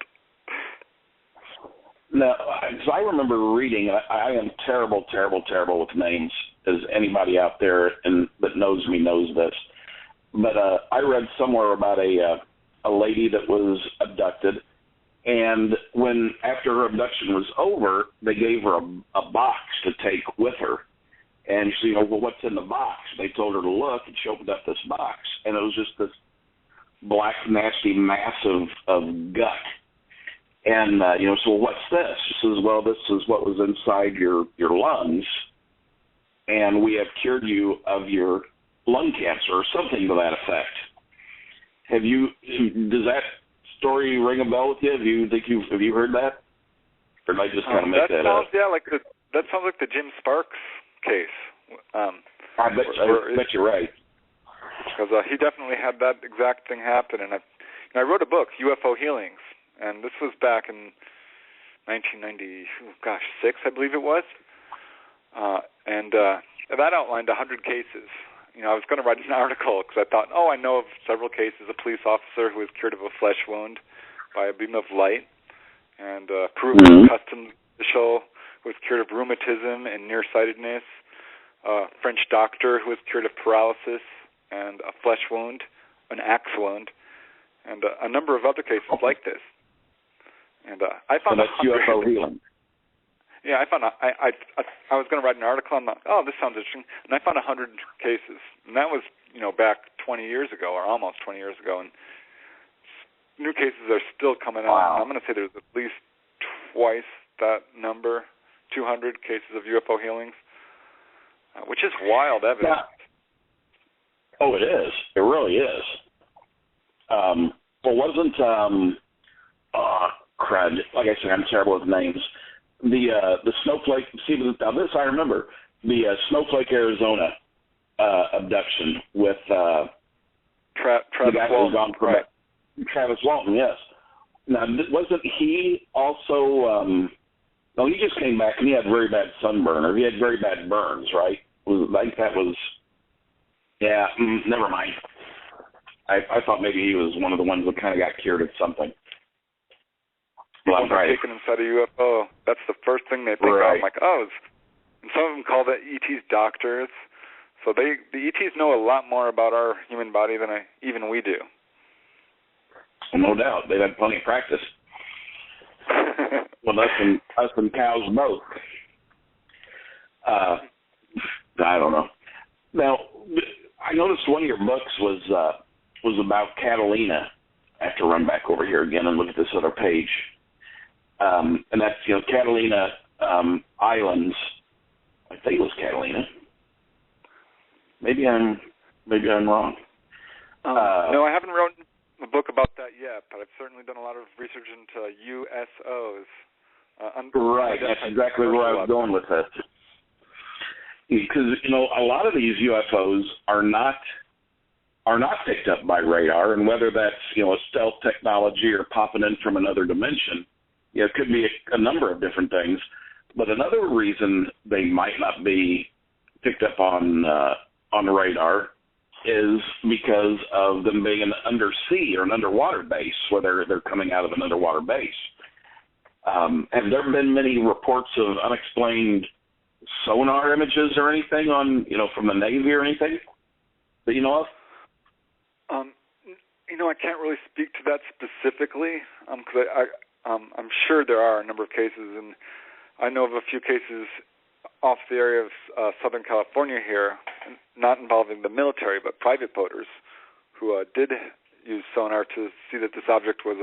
No, because I remember reading, I am terrible with names, as anybody out there that knows me knows this. But I read somewhere about a lady that was abducted, and after her abduction was over, they gave her a box to take with her. And she, well, what's in the box? They told her to look, and she opened up this box, and it was just this black, nasty mass of gut. And, so what's this? She says, well, this is what was inside your lungs, and we have cured you of your lung cancer, or something to that effect. Does that story ring a bell with you? Have you heard that? Or did I just kind of make that up? Yeah, that sounds like the Jim Sparks case. I bet you're right. Because he definitely had that exact thing happen. And I wrote a book, UFO Healings, and this was back in 1996, I believe it was. And that outlined 100 cases. I was going to write an article because I thought, I know of several cases. A police officer who was cured of a flesh wound by a beam of light, and a Peruvian customs official who was cured of rheumatism and nearsightedness, a French doctor who was cured of paralysis and a flesh wound, an axe wound, and a number of other cases like this. And I found that's UFO healing. Yeah, I found I was going to write an article on this sounds interesting, and I found 100 cases, and that was back 20 years ago, or almost 20 years ago, and new cases are still coming out. And I'm going to say there's at least twice that number, 200 cases of UFO healings, which is wild evidence. Yeah. Oh, it is. It really is. Wasn't crud? Like I said, I'm terrible with names. The Snowflake. See, now this I remember. The Snowflake, Arizona abduction with Travis Walton. Right. Travis Walton, yes. Now, wasn't he also? No, he just came back and he had very bad sunburn, or he had very bad burns, right? Yeah. Never mind. I thought maybe he was one of the ones that kind of got cured of something. When they're taken inside a UFO, that's the first thing they think of. I'm like, and some of them call the ETs doctors. So the ETs know a lot more about our human body than even we do. Well, no doubt. They've had plenty of practice. Well, us and cows both. I don't know. Now, I noticed one of your books was about Catalina. I have to run back over here again and look at this other page. And that's, Catalina Islands. I think it was Catalina. Maybe I'm wrong. No, I haven't written a book about that yet, but I've certainly done a lot of research into USOs. Right, that's exactly where I was going with this. Because a lot of these UFOs are not picked up by radar, and whether that's a stealth technology or popping in from another dimension, it could be a number of different things. But another reason they might not be picked up on the radar is because of them being an undersea or an underwater base, where they're coming out of an underwater base. Have there been many reports of unexplained sonar images or anything on, from the Navy or anything that you know of? I can't really speak to that specifically, because I'm sure there are a number of cases, and I know of a few cases off the area of Southern California here, not involving the military, but private boaters who did use sonar to see that this object was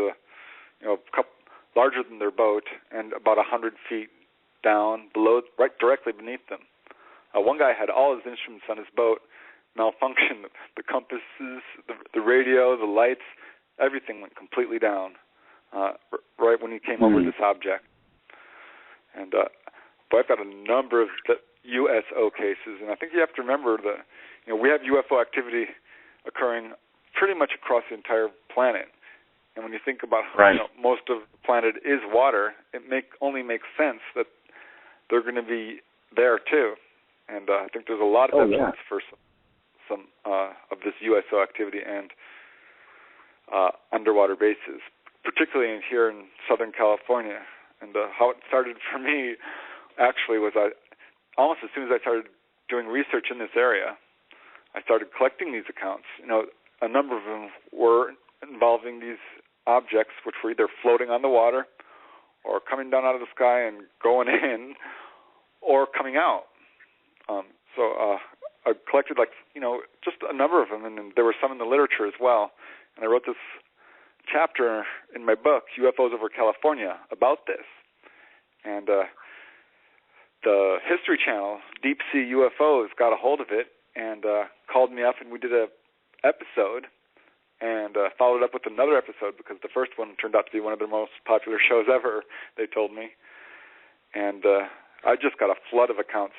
larger than their boat and about 100 feet down below, right directly beneath them. One guy had all his instruments on his boat malfunction. The compasses, the radio, the lights, everything went completely down right when he came over this object. And but I've got a number of USO cases, and I think you have to remember that we have UFO activity occurring pretty much across the entire planet. And when you think about how most of the planet is water, it only makes sense that they're going to be there too. And I think there's a lot of evidence for some of this USO activity and underwater bases, particularly here in Southern California. And how it started for me actually was almost as soon as I started doing research in this area, I started collecting these accounts. A number of them were involving these objects which were either floating on the water or coming down out of the sky and going in or coming out. So I collected just a number of them, and there were some in the literature as well. And I wrote this chapter in my book, UFOs over California, about this. And the History Channel, Deep Sea UFOs, got a hold of it and called me up, and we did a episode and followed up with another episode because the first one turned out to be one of their most popular shows ever, they told me. And I just got a flood of accounts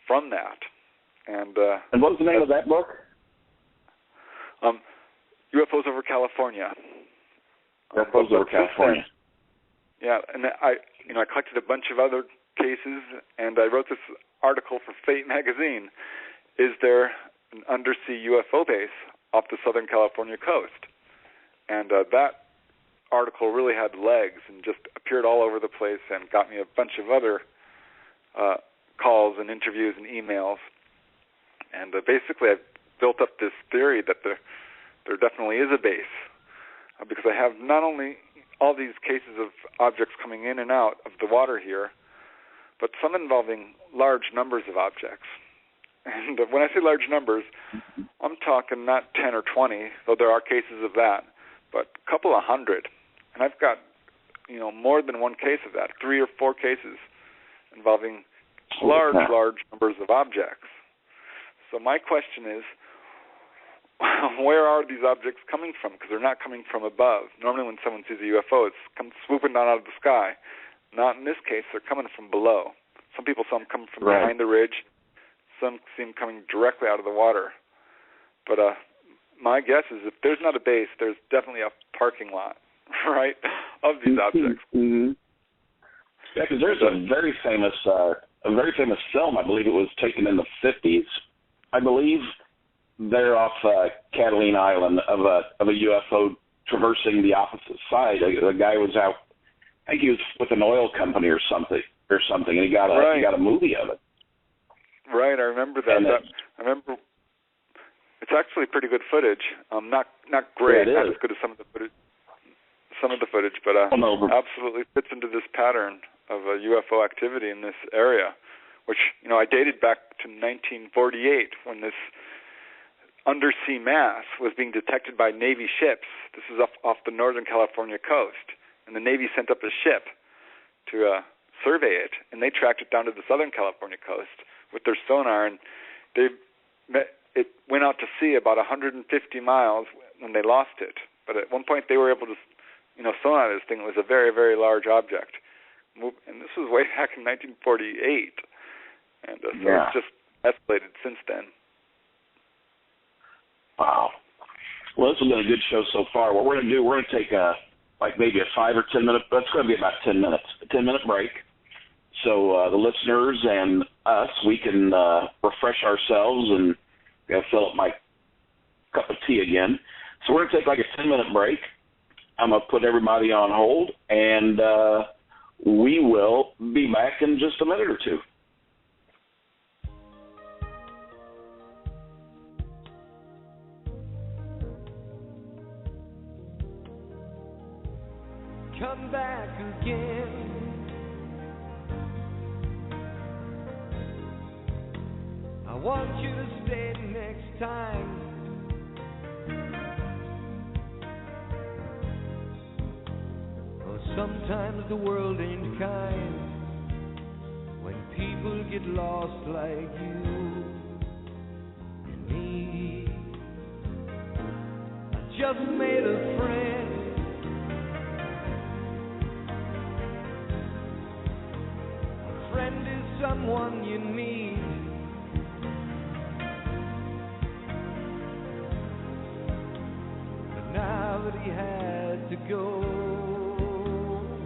from that. And what was the name of that book? UFOs over California. UFOs over California. Yeah, and I collected a bunch of other cases, and I wrote this article for Fate magazine. Is there an undersea UFO base off the Southern California coast? And that article really had legs and just appeared all over the place and got me a bunch of other calls and interviews and emails. And basically I built up this theory that there definitely is a base, because I have not only all these cases of objects coming in and out of the water here, but some involving large numbers of objects. And when I say large numbers, I'm talking not 10 or 20, though there are cases of that, but a couple of hundred. And I've got, more than one case of that, 3 or 4 cases involving large numbers of objects. So my question is, where are these objects coming from? Because they're not coming from above. Normally when someone sees a UFO, it's swooping down out of the sky. Not in this case. They're coming from below. Some people saw them coming from behind the ridge. Some see them coming directly out of the water. But my guess is if there's not a base, there's definitely a parking lot, right, of these objects. Mm-hmm. Yeah, because there's a very famous film. I believe it was taken in the 50s. I believe they're off Catalina Island of a UFO traversing the opposite side. The guy was out. I think he was with an oil company or something, and he got a movie of it. Right, I remember that. I remember It's actually pretty good footage. Not great, yeah, not as good as some of the footage, but absolutely fits into this pattern of UFO activity in this area, which I dated back to 1948 when this undersea mass was being detected by Navy ships. This is off the Northern California coast, and the Navy sent up a ship to survey it, and they tracked it down to the Southern California coast with their sonar, and it went out to sea about 150 miles when they lost it. But at one point they were able to, sonar this thing. It was a very, very large object, and this was way back in 1948, and so it's just escalated since then. Wow. Well, this has been a good show so far. What we're going to do, we're going to take maybe a 5 or 10 minute, that's going to be about 10 minutes, a 10-minute break. So the listeners and us, we can refresh ourselves and fill up my cup of tea again. So we're going to take like a 10-minute break. I'm going to put everybody on hold, and we will be back in just a minute or two. Come back again. I want you to stay next time. Oh, sometimes the world ain't kind when people get lost like you and me. I just made a friend. Friend is someone you need. But now that he had to go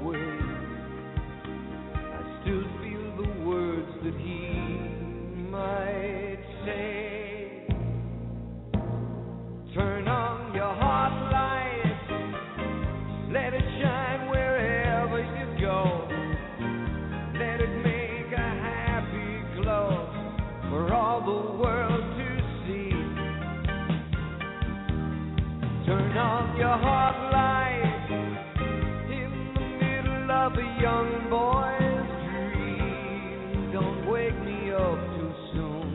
away, I still feel the words that he might say. Turn on your heart light, let it shine wherever you go. Let it make a happy glow for all the world to see. Turn on your heart light in the middle of a young boy's dream. Don't wake me up too soon.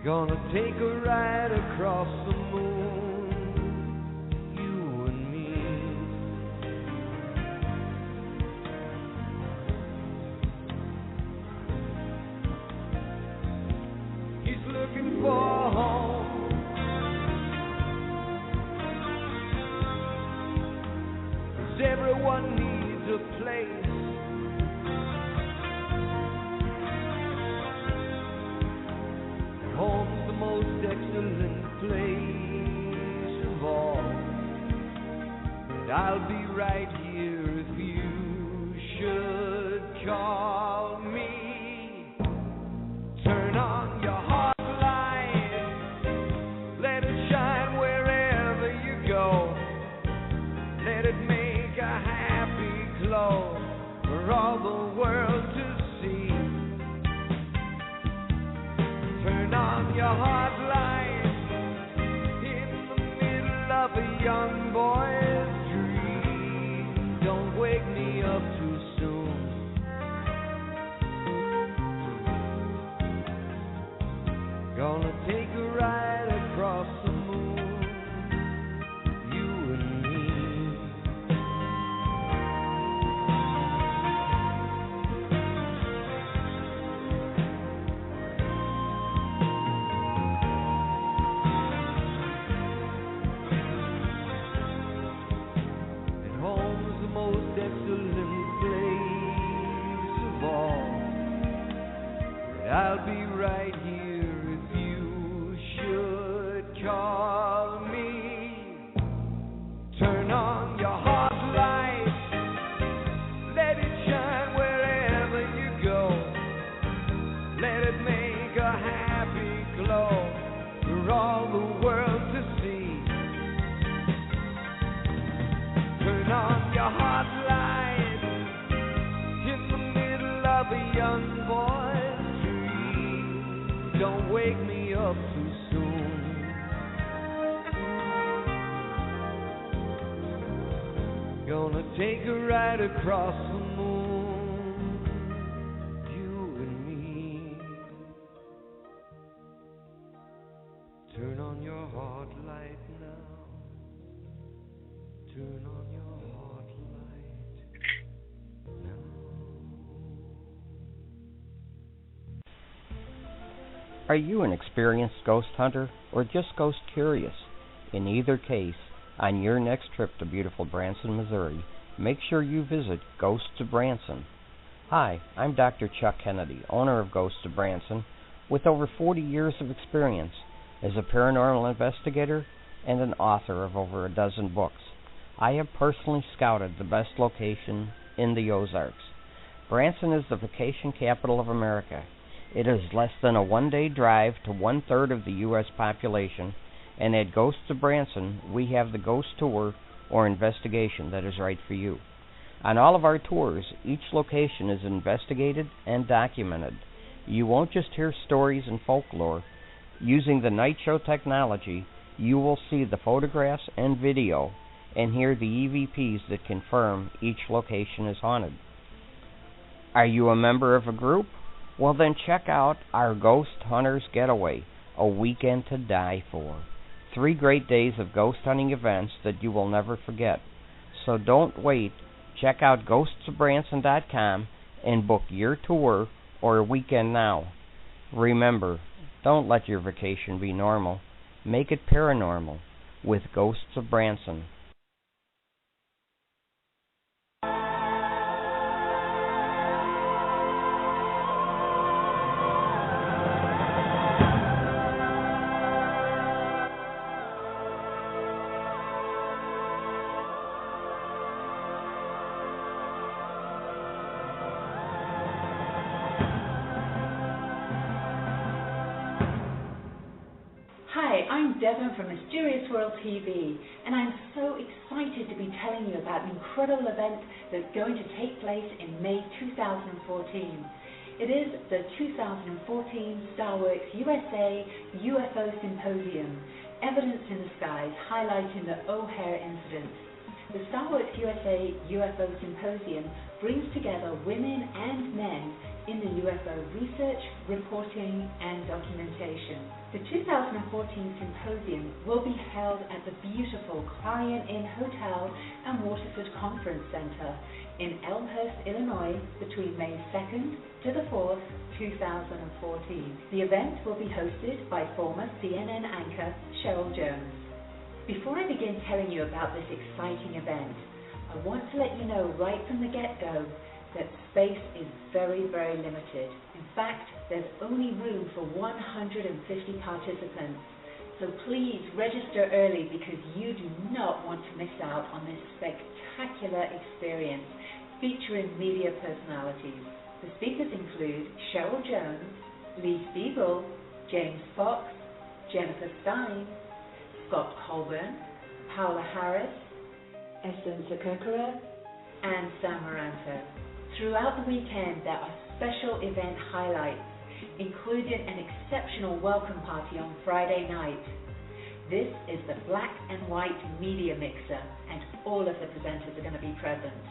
Gonna take a ride across the moon, you and me. He's looking for home. Cause everyone needs a place. Home's the most excellent place of all. And I'll be right here if you should call me. Turn on your heart light, let it shine wherever you go. Let it make a happy glow for all the world to see. Turn on your heart light in the middle of a young boy's dream. Don't wake me up too soon. Gonna take a ride across the moon, you and me. And home's the most excellent place of all. But I'll be right here if you should call me. Turn on your heart light, let it shine wherever you go. Let it make a happy glow for all the world to see. Turn on your heart light in the middle of a young boy's dream. don't wake me up too soon. Gonna take a ride across the moon, you and me. Turn on your heart light now. Turn on your heart light now. Are you an experienced ghost hunter or just ghost curious? In either case, on your next trip to beautiful Branson, Missouri, make sure you visit Ghosts of Branson. Hi, I'm Dr. Chuck Kennedy, owner of Ghosts of Branson, with over 40 years of experience as a paranormal investigator and an author of over a dozen books. I have personally scouted the best location in the Ozarks. Branson is the vacation capital of America. It is less than a one-day drive to one-third of the U.S. population, and at Ghosts of Branson, we have the ghost tour or investigation that is right for you. On all of our tours, each location is investigated and documented. You won't just hear stories and folklore. Using the night show technology, you will see the photographs and video and hear the EVPs that confirm each location is haunted. Are you a member of a group? Well, then check out our Ghost Hunters Getaway, a weekend to die for. 3 great days of ghost hunting events that you will never forget. So don't wait. Check out ghostsofbranson.com and book your tour or a weekend now. Remember, don't let your vacation be normal. Make it paranormal with Ghosts of Branson. I'm Devon from Mysterious World TV, and I'm so excited to be telling you about an incredible event that's going to take place in May 2014. It is the 2014 Starworks USA UFO Symposium, Evidence in the Skies, highlighting the O'Hare incident. The Starworks USA UFO Symposium brings together women and men in the UFO research, reporting, and documentation. The 2014 symposium will be held at the beautiful Clarion Inn Hotel and Waterford Conference Center in Elmhurst, Illinois, between May 2nd to the 4th, 2014. The event will be hosted by former CNN anchor Cheryl Jones. Before I begin telling you about this exciting event, I want to let you know right from the get-go that space is very, very limited. In fact, there's only room for 150 participants. So please register early because you do not want to miss out on this spectacular experience featuring media personalities. The speakers include Cheryl Jones, Lee Spiegel, James Fox, Jennifer Stein, Scott Colburn, Paola Harris, Essen Sakakura, and Sam Maranto. Throughout the weekend, there are special event highlights, including an exceptional welcome party on Friday night. This is the Black and White Media Mixer, and all of the presenters are going to be present.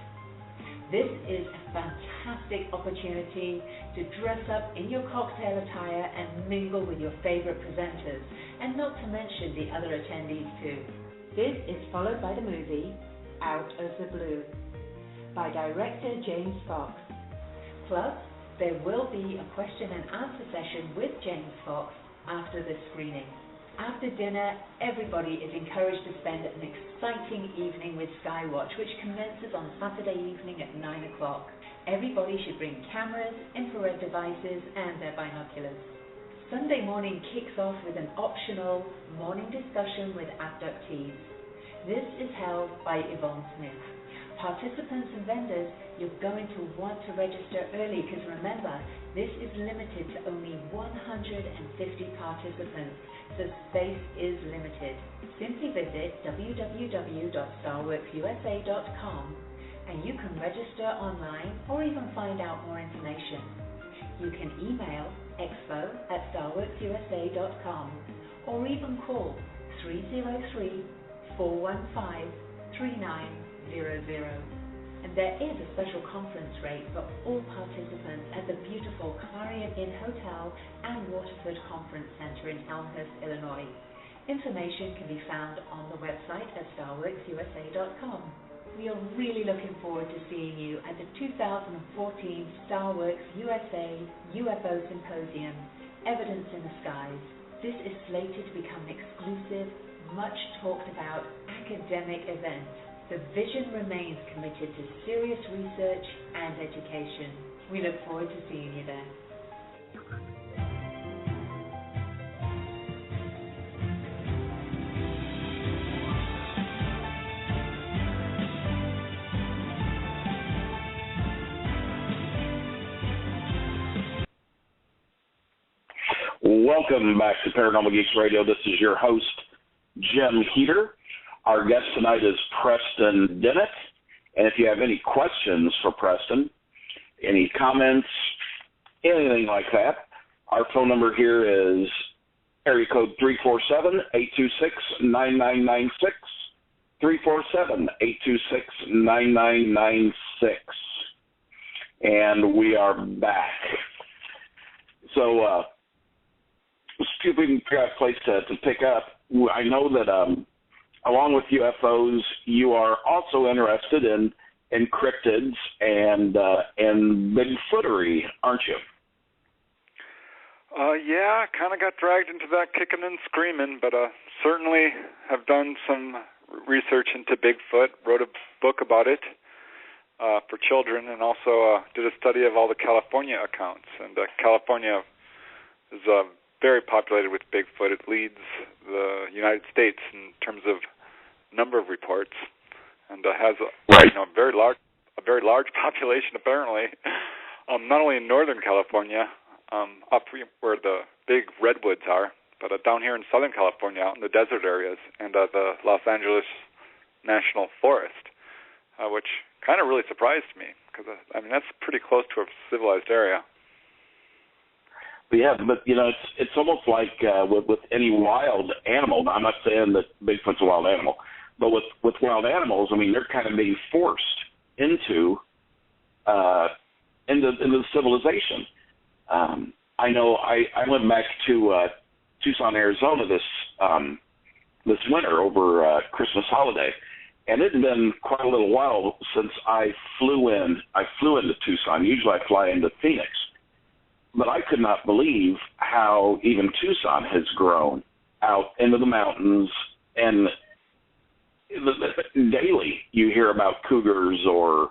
This is a fantastic opportunity to dress up in your cocktail attire and mingle with your favorite presenters, and not to mention the other attendees too. This is followed by the movie Out of the Blue by director James Fox. Plus, there will be a question and answer session with James Fox after the screening. After dinner, everybody is encouraged to spend an exciting evening with Skywatch, which commences on Saturday evening at 9 o'clock. Everybody should bring cameras, infrared devices, and their binoculars. Sunday morning kicks off with an optional morning discussion with abductees. This is held by Yvonne Smith. Participants and vendors, you're going to want to register early because remember, this is limited to only 150 participants, so space is limited. Simply visit www.starworksusa.com and you can register online or even find out more information. You can email expo@starworksusa.com, or even call 303-415-3900. And there is a special conference rate for all participants at the beautiful Clarion Inn Hotel and Waterford Conference Center in Elmhurst, Illinois. Information can be found on the website at starworksusa.com. We are really looking forward to seeing you at the 2014 Starworks USA UFO Symposium, Evidence in the Skies. This is slated to become an exclusive, much talked about academic event. The vision remains committed to serious research and education. We look forward to seeing you there. Welcome back to Paranormal Geeks Radio. This is your host, Jim Heater. Our guest tonight is Preston Dennett. And if you have any questions for Preston, any comments, anything like that, our phone number here is area code 347-826-9996, 347-826-9996. And we are back. So, see if we can figure out a place to pick up. I know that along with UFOs, you are also interested in cryptids and Bigfootery, aren't you? Yeah, kind of got dragged into that kicking and screaming, but certainly have done some research into Bigfoot, wrote a book about it for children, and also did a study of all the California accounts. And California is very populated with Bigfoot. It leads the United States in terms of number of reports, and has a very large population apparently. Not only in Northern California, up where the big redwoods are, but down here in Southern California, out in the desert areas, and the Los Angeles National Forest, which kind of really surprised me because that's pretty close to a civilized area. Yeah, but it's almost like with any wild animal. I'm not saying that Bigfoot's a wild animal, but with wild animals, they're kind of being forced into civilization. I know I went back to Tucson, Arizona this winter over Christmas holiday, and it had been quite a little while since I flew into Tucson. Usually I fly into Phoenix. But I could not believe how even Tucson has grown out into the mountains, and daily you hear about cougars or,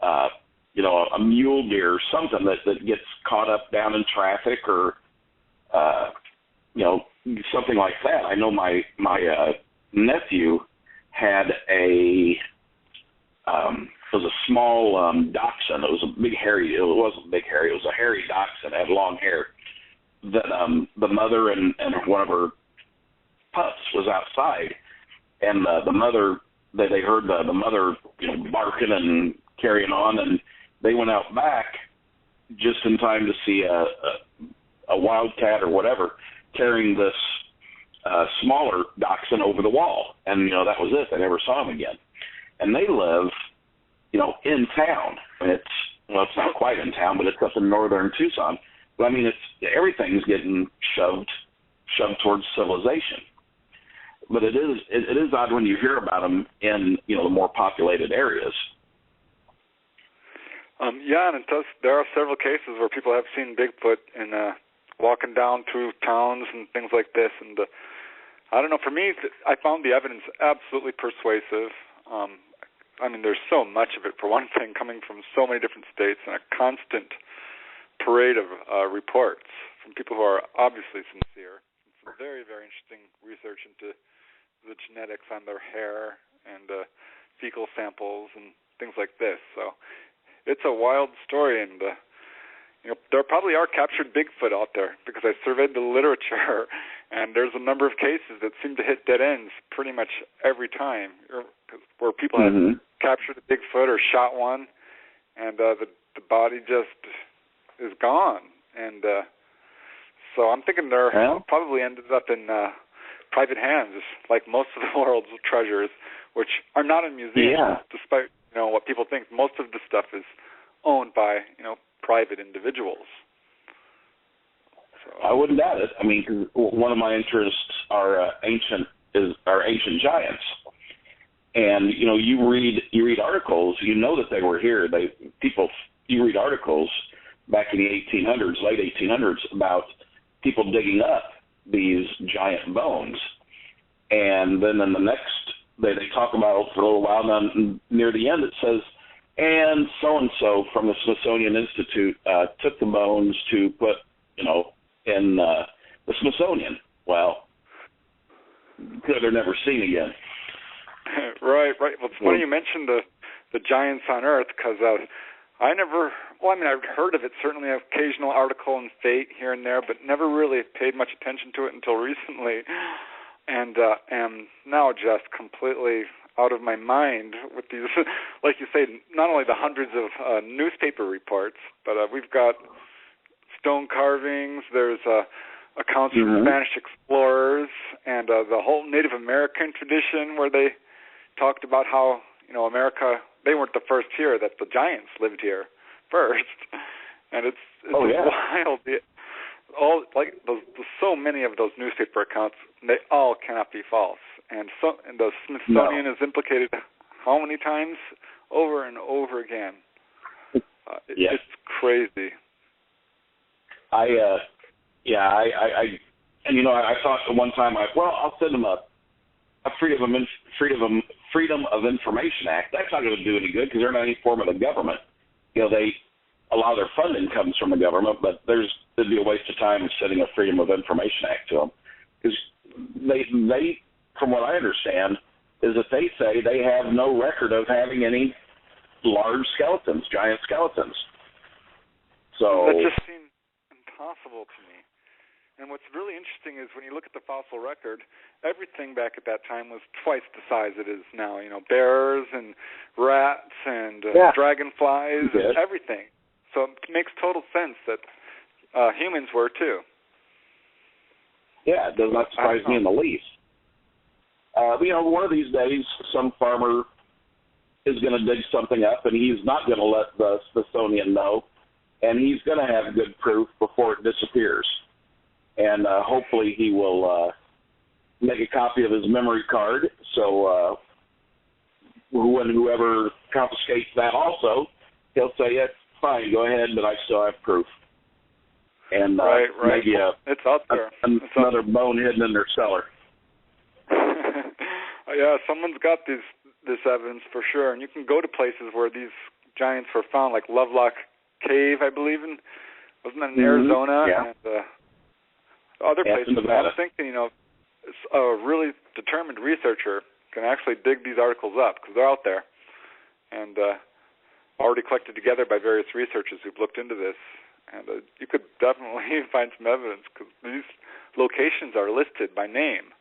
a mule deer or something that gets caught up down in traffic or, something like that. I know my nephew had it was a small dachshund. It was a big hairy. It wasn't big hairy. It was a hairy dachshund. It had long hair. That the mother and one of her pups was outside, and the mother they heard the mother barking and carrying on, and they went out back just in time to see a wildcat or whatever carrying this smaller dachshund over the wall, and that was it. They never saw him again, and they live in town. It's not quite in town, but it's up in northern Tucson. But everything's getting shoved towards civilization. But it is odd when you hear about them in the more populated areas. And there are several cases where people have seen Bigfoot in walking down through towns and things like this. And I don't know. For me, I found the evidence absolutely persuasive. There's so much of it, for one thing, coming from so many different states, and a constant parade of reports from people who are obviously sincere. Some very, very interesting research into the genetics on their hair and fecal samples and things like this. So it's a wild story, and there probably are captured Bigfoot out there, because I surveyed the literature, and there's a number of cases that seem to hit dead ends pretty much every time, where people have captured a Bigfoot or shot one, and the body just is gone. And So I'm thinking they're probably ended up in private hands, like most of the world's treasures, which are not in museums, despite what people think. Most of the stuff is owned by private individuals. So, I wouldn't doubt it. I mean, one of my interests are ancient giants, and you read articles, that they were here. You read articles back in the 1800s, late 1800s, about people digging up these giant bones, and then in the next they talk about it for a little while. Then near the end it says, and so from the Smithsonian Institute took the bones to put in the Smithsonian. Well, they're never seen again. Right. Well, it's funny you mentioned the giants on Earth, because I've heard of it, certainly an occasional article in Fate here and there, but never really paid much attention to it until recently, and am now just completely out of my mind with these, like you say, not only the hundreds of newspaper reports, but we've got stone carvings, there's accounts from Spanish explorers, and the whole Native American tradition where they talked about how, America, they weren't the first here, that the giants lived here first. And it's wild. So many of those newspaper accounts, they all cannot be false. And the Smithsonian is implicated how many times? Over and over again. It's crazy. I thought at one time, I'll send them a Freedom of Information Act. That's not going to do any good because they're not any form of the government. A lot of their funding comes from the government, but it'd be a waste of time sending a Freedom of Information Act to them, because they, from what I understand, is that they say they have no record of having any large skeletons, giant skeletons. So that just seems impossible to me. And what's really interesting is when you look at the fossil record, everything back at that time was twice the size it is now. Bears and rats and dragonflies and everything. So it makes total sense that humans were too. Yeah, it does not surprise me in the least. One of these days, some farmer is going to dig something up, and he's not going to let the Smithsonian know, and he's going to have good proof before it disappears. And hopefully he will make a copy of his memory card, so when whoever confiscates that also, he'll say, yes, fine, go ahead, but I still have proof. And maybe it's out there. Another bone hidden in their cellar. Yeah, someone's got this evidence for sure, and you can go to places where these giants were found, like Lovelock Cave, I believe, wasn't that in Arizona? Yeah. And other places. I was thinking, a really determined researcher can actually dig these articles up because they're out there and already collected together by various researchers who've looked into this. And you could definitely find some evidence because these locations are listed by name,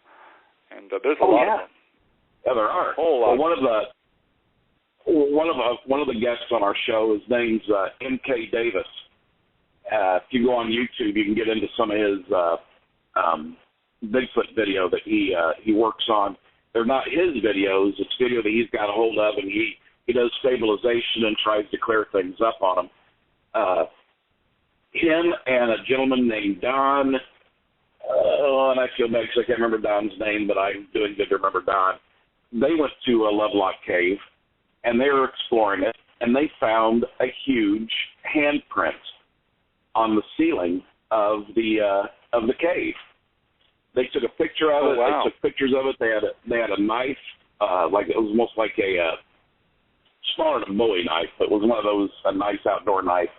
and there's a lot of them. Yeah, there are. A whole lot. One of the guests on our show, his name's M.K. Davis. If you go on YouTube, you can get into some of his Bigfoot video that he works on. They're not his videos; it's video that he's got a hold of, and he does stabilization and tries to clear things up on them. Him and a gentleman named Don, and I feel bad because I can't remember Don's name, but I'm doing good to remember Don. They went to a Lovelock Cave, and they were exploring it, and they found a huge handprint on the ceiling of the cave. They took a picture of it. Wow. They took pictures of it. They had a knife, like it was almost like a smaller than a Bowie knife, but it was one of those, a nice outdoor knife,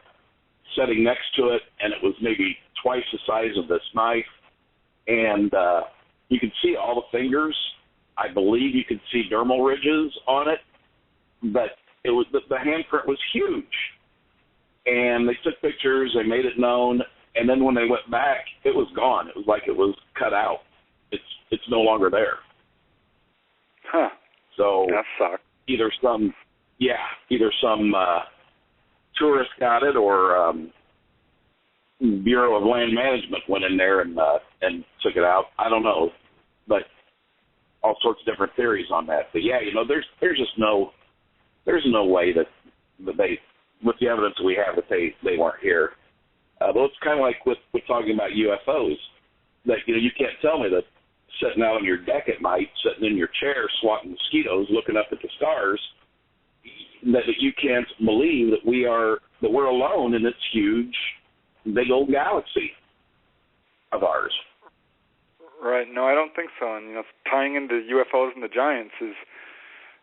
sitting next to it, and it was maybe twice the size of this knife. And you could see all the fingers. I believe you could see dermal ridges on it, but it was the handprint was huge. And they took pictures, they made it known, and then when they went back, it was gone. It was like it was cut out. It's no longer there. Huh. So that sucks. Either some tourist got it, or Bureau of Land Management went in there and took it out. I don't know, but all sorts of different theories on that. But yeah, there's just no way that they, with the evidence that we have, that they weren't here. But it's kind of like with talking about UFOs, that you can't tell me that sitting out on your deck at night, sitting in your chair, swatting mosquitoes, looking up at the stars, that you can't believe that we're alone in this huge, big old galaxy of ours. Right. No, I don't think so. And tying into UFOs and the giants is,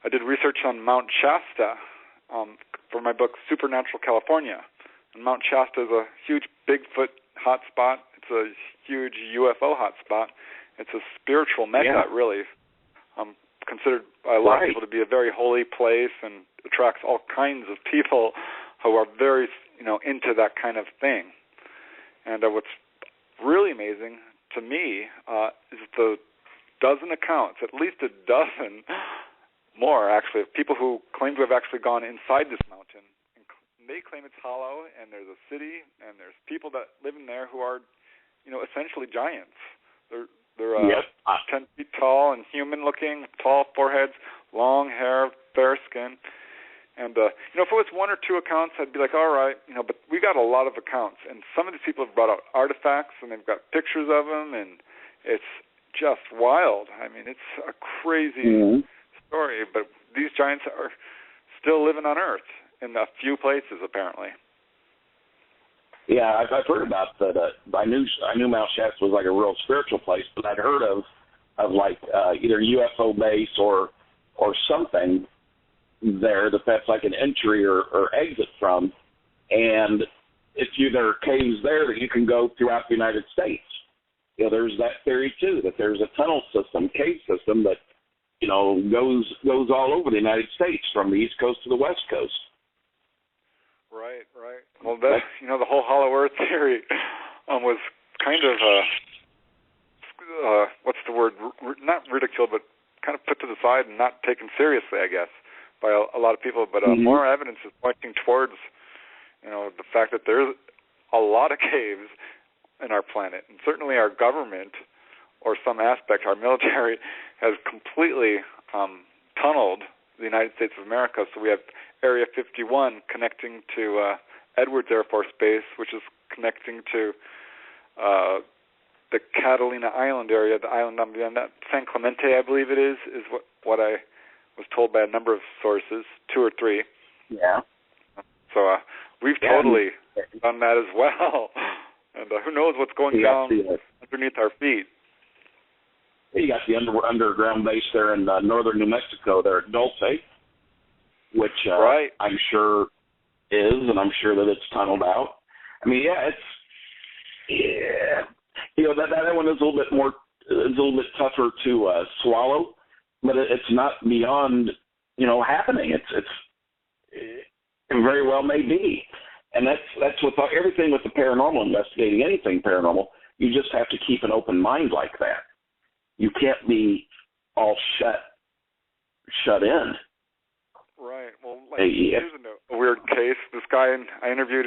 I did research on Mount Shasta for my book Supernatural California. And Mount Shasta is a huge Bigfoot hotspot. It's a huge UFO hotspot. It's a spiritual mecca, really. Considered by a lot of people to be a very holy place, and attracts all kinds of people who are very, into that kind of thing. And what's really amazing to me is the dozen accounts, at least a dozen more actually, of people who claim to have actually gone inside this mountain. And they claim it's hollow, and there's a city, and there's people that live in there who are, essentially giants. They're 10 feet tall and human-looking, tall foreheads, long hair, fair skin. And, if it was one or two accounts, I'd be like, all right, but we got a lot of accounts. And some of these people have brought out artifacts, and they've got pictures of them, and it's just wild. I mean, it's a crazy story, but these giants are still living on Earth in a few places, apparently. Yeah, I've heard about that. I knew Mount Shasta was like a real spiritual place, but I'd heard of like either UFO base or something there that's like an entry or exit from, and there are caves there that you can go throughout the United States. There's that theory too, that there's a tunnel system, cave system that goes all over the United States from the East Coast to the West Coast. Right. Well, the whole hollow Earth theory was kind of what's the word? Not ridiculed, but kind of put to the side and not taken seriously, I guess, by a lot of people. But more evidence is pointing towards, the fact that there's a lot of caves in our planet, and certainly our government, or some aspect, our military, has completely tunneled the United States of America. So we have Area 51 connecting to Edwards Air Force Base, which is connecting to the Catalina Island area, the island on that San Clemente, I believe it is what I was told by a number of sources, 2 or 3. Yeah. So we've totally done that as well. And who knows what's going down underneath our feet. You got the underground base there in northern New Mexico, there at Dulce, which I'm sure is, and I'm sure that it's tunneled out. I mean, that one is a little bit more, it's a little bit tougher to swallow, but it's not beyond, happening. It very well may be, and that's with everything with the paranormal, investigating anything paranormal. You just have to keep an open mind like that. You can't be all shut in. Right. Well, here's a weird case. This guy I interviewed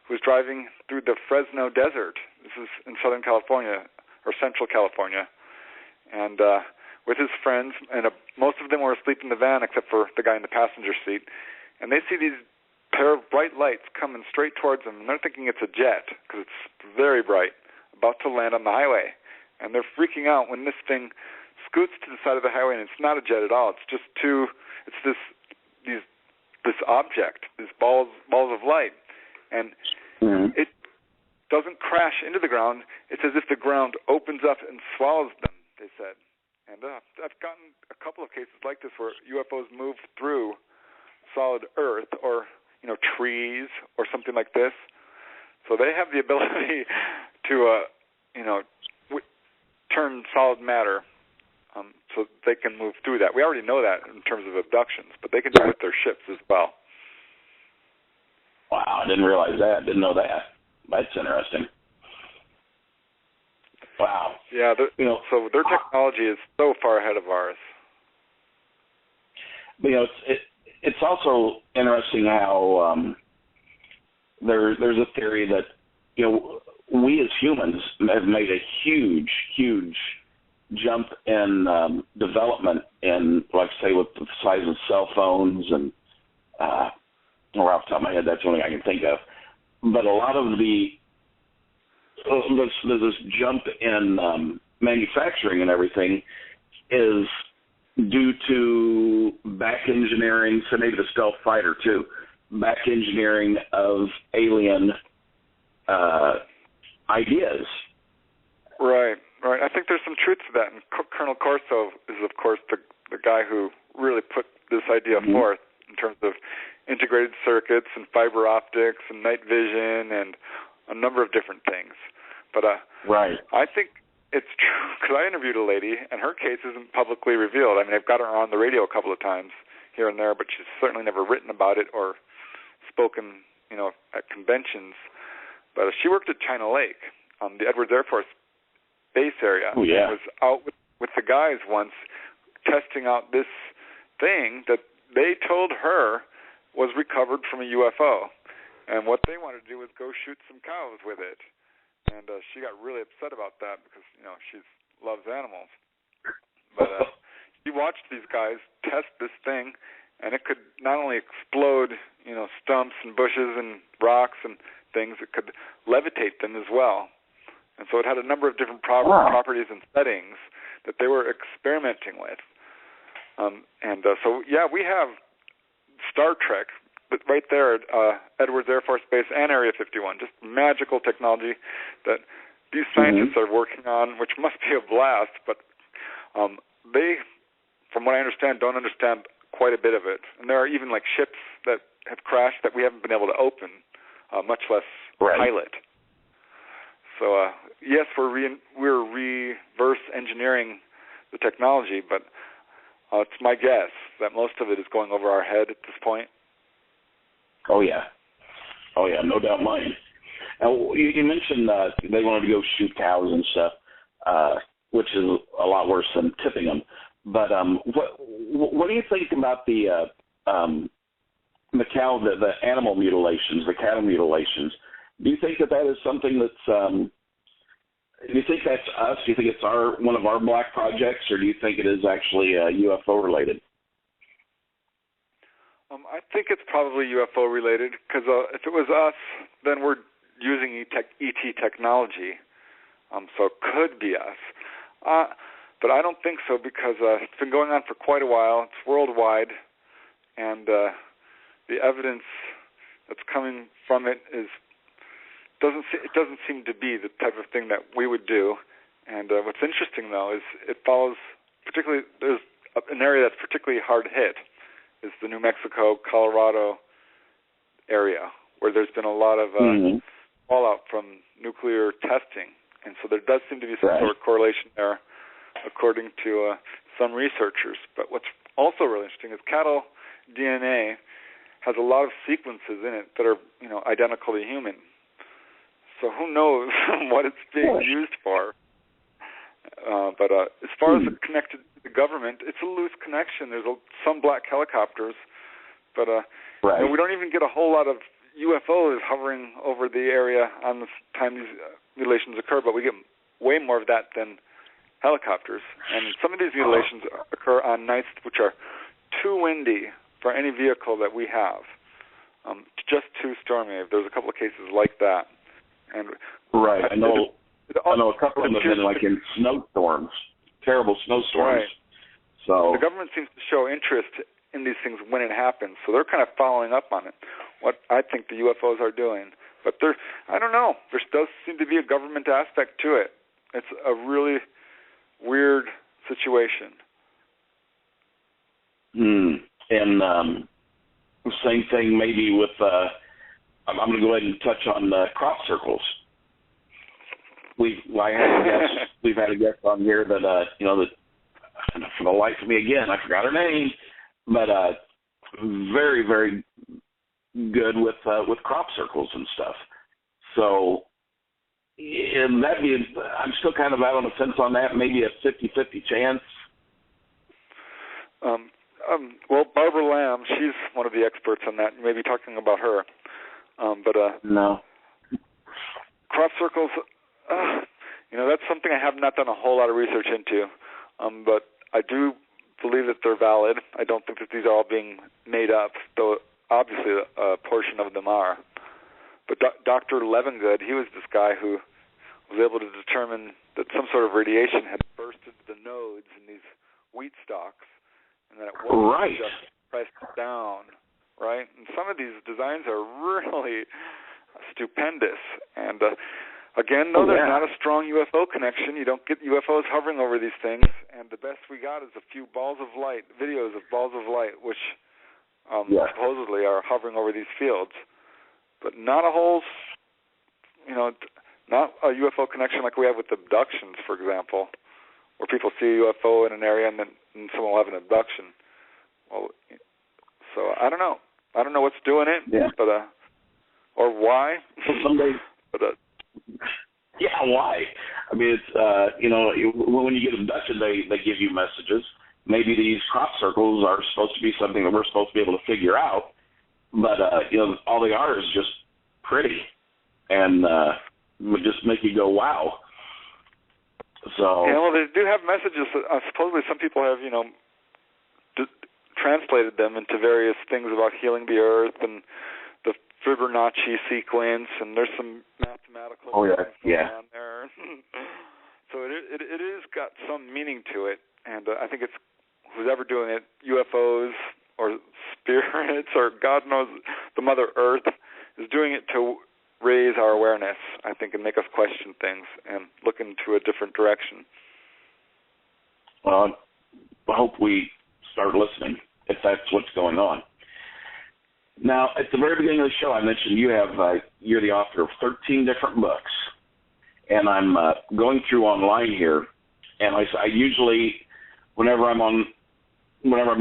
was driving through the Fresno Desert. This is in Southern California, or Central California, and with his friends, and most of them were asleep in the van except for the guy in the passenger seat. And they see these pair of bright lights coming straight towards them, and they're thinking it's a jet because it's very bright, about to land on the highway. And they're freaking out when this thing scoots to the side of the highway, and it's not a jet at all. It's just this object, these balls of light, and it doesn't crash into the ground. It's as if the ground opens up and swallows them, they said. And I've gotten a couple of cases like this where UFOs move through solid earth or trees or something like this. So they have the ability to turn solid matter so they can move through that. We already know that in terms of abductions, but they can do it with their ships as well. Wow, I didn't realize that. Didn't know that. That's interesting. Wow. Yeah, so their technology is so far ahead of ours. But, it's also interesting how there's a theory that we as humans have made a huge, huge jump in development in, like say, with the size of cell phones and, or off the top of my head, that's the only thing I can think of. But a lot of this jump in manufacturing and everything is due to back engineering, so maybe the stealth fighter too, back engineering of alien ideas. Right. I think there's some truth to that. And Colonel Corso is, of course, the guy who really put this idea forth in terms of integrated circuits and fiber optics and night vision and a number of different things. But right. I think it's true, because I interviewed a lady, and her case isn't publicly revealed. I mean, I've got her on the radio a couple of times here and there, but she's certainly never written about it or spoken, at conventions. But she worked at China Lake, the Edwards Air Force Base area. Oh, yeah. And was out with the guys once testing out this thing that they told her was recovered from a UFO. And what they wanted to do was go shoot some cows with it. And she got really upset about that because, she loves animals. But she watched these guys test this thing, and it could not only explode, stumps and bushes and rocks and things, it could levitate them as well. And so it had a number of different properties and settings that they were experimenting with. So we have Star Trek, but right there at Edwards Air Force Base and Area 51, just magical technology that these scientists are working on, which must be a blast, but they, from what I understand, don't understand quite a bit of it. And there are even like ships that have crashed that we haven't been able to open, much less pilot. So yes, we're reverse engineering the technology, but it's my guess that most of it is going over our head at this point. Oh yeah, no doubt mine. Now, you mentioned they wanted to go shoot cows and stuff, which is a lot worse than tipping them. But what do you think about the cow, the animal mutilations, the cattle mutilations? Do you think that is something that's? Do you think that's us? Do you think it's one of our black projects, or do you think it is actually UFO related? I think it's probably UFO related, because if it was us, then we're using ET technology, so it could be us. But I don't think so, because it's been going on for quite a while. It's worldwide, and the evidence that's coming from it doesn't seem to be the type of thing that we would do. And what's interesting, though, is it follows particularly. There's an area that's particularly hard hit. Is the New Mexico, Colorado area, where there's been a lot of fallout from nuclear testing. And so there does seem to be some sort of correlation there, according to some researchers. But what's also really interesting is cattle DNA has a lot of sequences in it that are, identical to human. So who knows what it's being used for. But as far as it connected to the government, it's a loose connection. There's some black helicopters, but we don't even get a whole lot of UFOs hovering over the area on the time these mutilations occur, but we get way more of that than helicopters. And some of these mutilations occur on nights which are too windy for any vehicle that we have, just too stormy. There's a couple of cases like that. And I know a couple of them have been like in snowstorms, terrible snowstorms. Right. So the government seems to show interest in these things when it happens, so they're kind of following up on it, what I think the UFOs are doing. But I don't know, there does seem to be a government aspect to it. It's a really weird situation. And same thing maybe with, I'm going to go ahead and touch on crop circles. We've had a guest on here that that for the life of me again I forgot her name, but very, very good with crop circles and stuff. So, and I'm still kind of out on the fence on that. Maybe a 50-50 chance. Well, Barbara Lamb, she's one of the experts on that. You may be talking about her. No. crop circles, that's something I have not done a whole lot of research into, but I do believe that they're valid. I don't think that these are all being made up, though obviously a portion of them are. But Dr. Levengood, he was this guy who was able to determine that some sort of radiation had bursted the nodes in these wheat stalks, and that it wasn't just pressed down, right? And some of these designs are really stupendous. And again, though, there's not a strong UFO connection. You don't get UFOs hovering over these things, and the best we got is a few balls of light, videos of balls of light, which supposedly are hovering over these fields. But not a whole, not a UFO connection like we have with abductions, for example, where people see a UFO in an area and then someone will have an abduction. Well, so I don't know. I don't know what's doing it, but or why. But why? I mean, it's when you get abducted, they give you messages. Maybe these crop circles are supposed to be something that we're supposed to be able to figure out. But, all they are is just pretty and would just make you go, wow. So. Yeah, well, they do have messages. Supposedly some people have, translated them into various things about healing the earth and the Fibonacci sequence, and there's some mathematical things going on there. So it is got some meaning to it, and I think it's who's ever doing it, UFOs, or spirits, or God knows, the Mother Earth, is doing it to raise our awareness, I think, and make us question things and look into a different direction. Well, I hope we start listening, if that's what's going on. Now, at the very beginning of the show, I mentioned you're the author of 13 different books, and I'm going through online here, and I usually, whenever I'm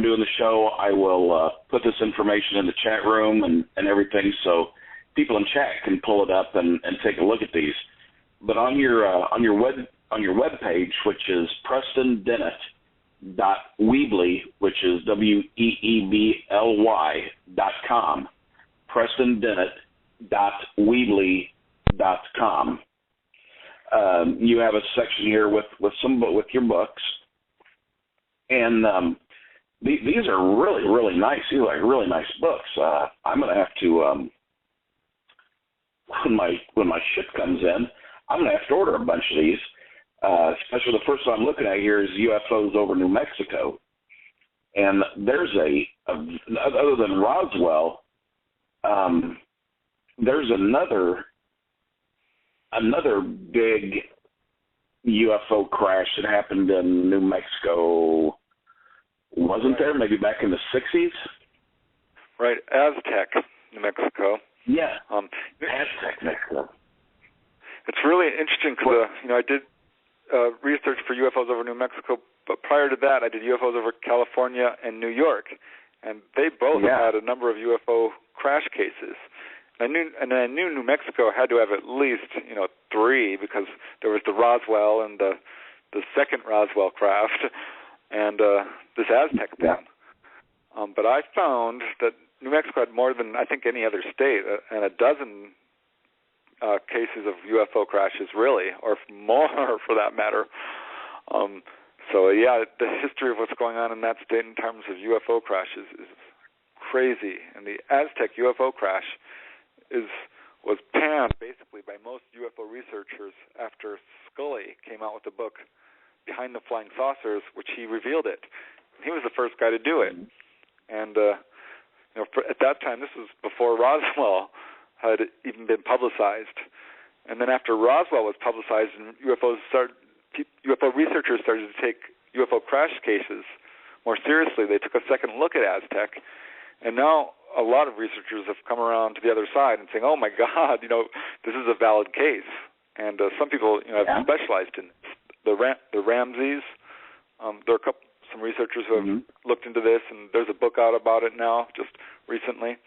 doing the show, I will put this information in the chat room and everything, so people in chat can pull it up and take a look at these. But on your web page, which is PrestonDennett.weebly, which is WEEBLY.com, PrestonDennett.weebly.com. You have a section here with your books, and these are really, really nice. These are like really nice books. I'm going to have to, when my ship comes in, I'm going to have to order a bunch of these. Especially the first one I'm looking at here is UFOs over New Mexico. And there's other than Roswell, there's another big UFO crash that happened in New Mexico. Wasn't there? Maybe back in the 60s? Right, Aztec, New Mexico. Yeah, Aztec, Mexico. It's really interesting because, I did research for UFOs over New Mexico, but prior to that I did UFOs over California and New York, and they both had a number of UFO crash cases. I knew New Mexico had to have at least, 3, because there was the Roswell and the second Roswell craft, and this Aztec thing. But I found that New Mexico had more than, I think, any other state, and a dozen cases of UFO crashes, really, or more for that matter. So, the history of what's going on in that state in terms of UFO crashes is crazy. And the Aztec UFO crash was panned, basically, by most UFO researchers after Scully came out with the book Behind the Flying Saucers, which he revealed it. He was the first guy to do it. And, at that time, this was before Roswell had even been publicized. And then after Roswell was publicized and UFO researchers started to take UFO crash cases more seriously, they took a second look at Aztec. And now a lot of researchers have come around to the other side and saying, oh, my God, this is a valid case. And some people have specialized in the Ramses. There are some researchers who have looked into this, and there's a book out about it now just recently.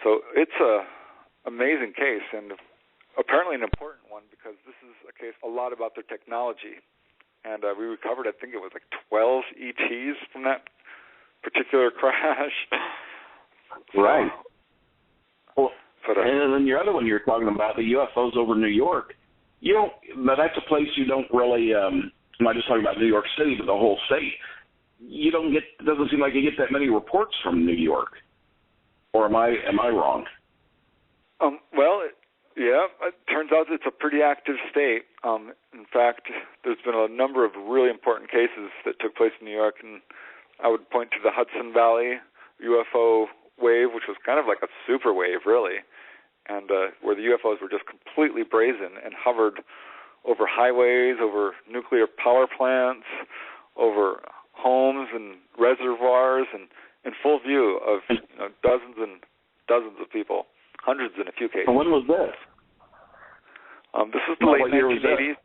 So it's a amazing case, and apparently an important one, because this is a case a lot about their technology. And we recovered, I think it was like 12 ETs from that particular crash. Right. So And then your other one you're talking about, the UFOs over New York, you don't. That's a place you don't really. I'm not just talking about New York City, but the whole state. You don't get. It doesn't seem like you get that many reports from New York. Or am I wrong? Well, yeah. It turns out it's a pretty active state. In fact, there's been a number of really important cases that took place in New York, and I would point to the Hudson Valley UFO wave, which was kind of like a super wave, really, and where the UFOs were just completely brazen and hovered over highways, over nuclear power plants, over homes and reservoirs, and in full view of dozens and dozens of people, hundreds in a few cases. And when was this? This was the late 1980s,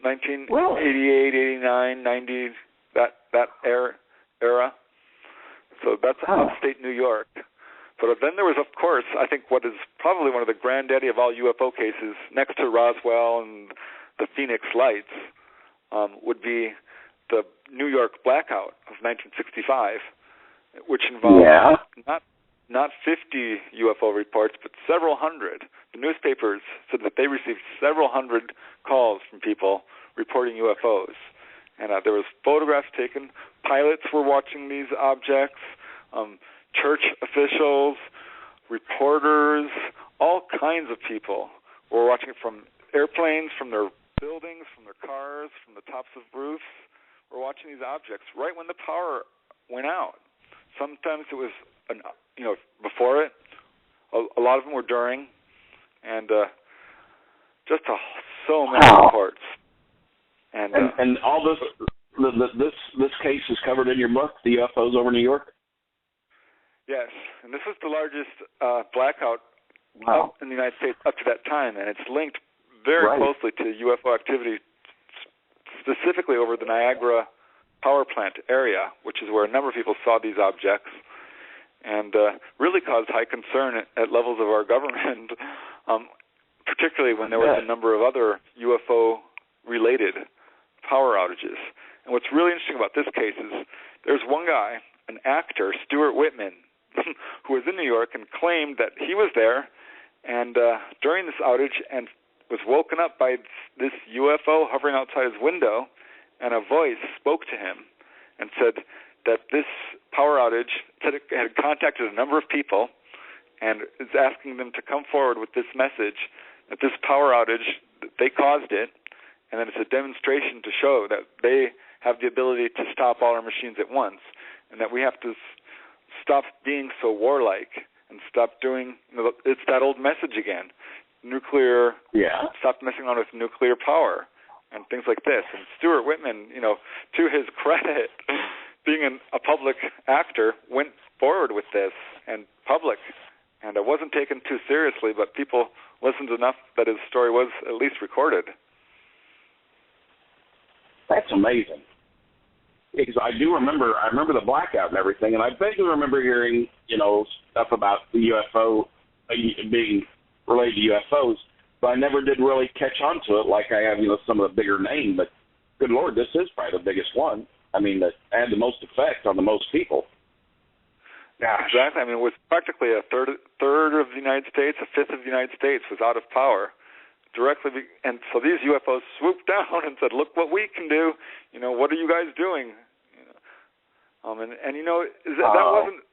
1988, 89, 90, that era. So that's upstate New York. But then there was, of course, I think what is probably one of the granddaddy of all UFO cases, next to Roswell and the Phoenix Lights, would be the New York blackout of 1965, which involved not 50 UFO reports, but several hundred. The newspapers said that they received several hundred calls from people reporting UFOs. And there was photographs taken. Pilots were watching these objects, church officials, reporters, all kinds of people were watching it from airplanes, from their buildings, from their cars, from the tops of roofs. Were watching these objects right when the power went out. Sometimes it was, before it. A lot of them were during, and just so many reports. And all this case is covered in your book, the UFOs over New York? Yes, and this is the largest blackout in the United States up to that time, and it's linked very closely to UFO activity, specifically over the Niagara power plant area, which is where a number of people saw these objects, and really caused high concern at levels of our government, particularly when there was a number of other UFO-related power outages. And what's really interesting about this case is there's one guy, an actor, Stuart Whitman, who was in New York and claimed that he was there and during this outage and was woken up by this UFO hovering outside his window, and a voice spoke to him and said that this power outage had contacted a number of people and is asking them to come forward with this message that this power outage, they caused it, and that it's a demonstration to show that they have the ability to stop all our machines at once, and that we have to stop being so warlike and stop doing, it's that old message again, nuclear, stop messing around with nuclear power and things like this. And Stuart Whitman, to his credit, being a public actor, went forward with this and public, and it wasn't taken too seriously, but people listened enough that his story was at least recorded. That's amazing. Because I remember the blackout and everything, and I vaguely remember hearing, stuff about the UFO being related to UFOs, but I never did really catch on to it like I have, some of the bigger names. But good Lord, this is probably the biggest one. I mean, that had the most effect on the most people. Gosh. Exactly. I mean, it was practically a third of the United States, a fifth of the United States was out of power. And so these UFOs swooped down and said, "Look what we can do. What are you guys doing?" That wasn't,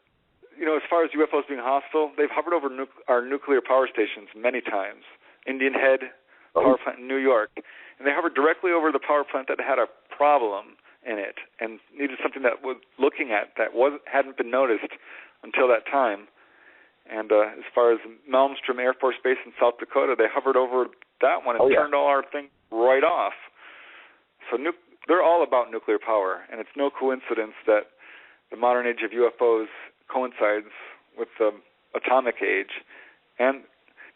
as far as UFOs being hostile, they've hovered over our nuclear power stations many times. Hadn't Head power plant in New York, and they hovered directly over the power plant that had a problem in it and needed something that was looking at that hadn't been noticed until that time. And as far as Malmstrom Air Force Base in South Dakota, they hovered over that one and turned all our things right off. So they're all about nuclear power, and it's no coincidence that the modern age of UFOs coincides with the atomic age. And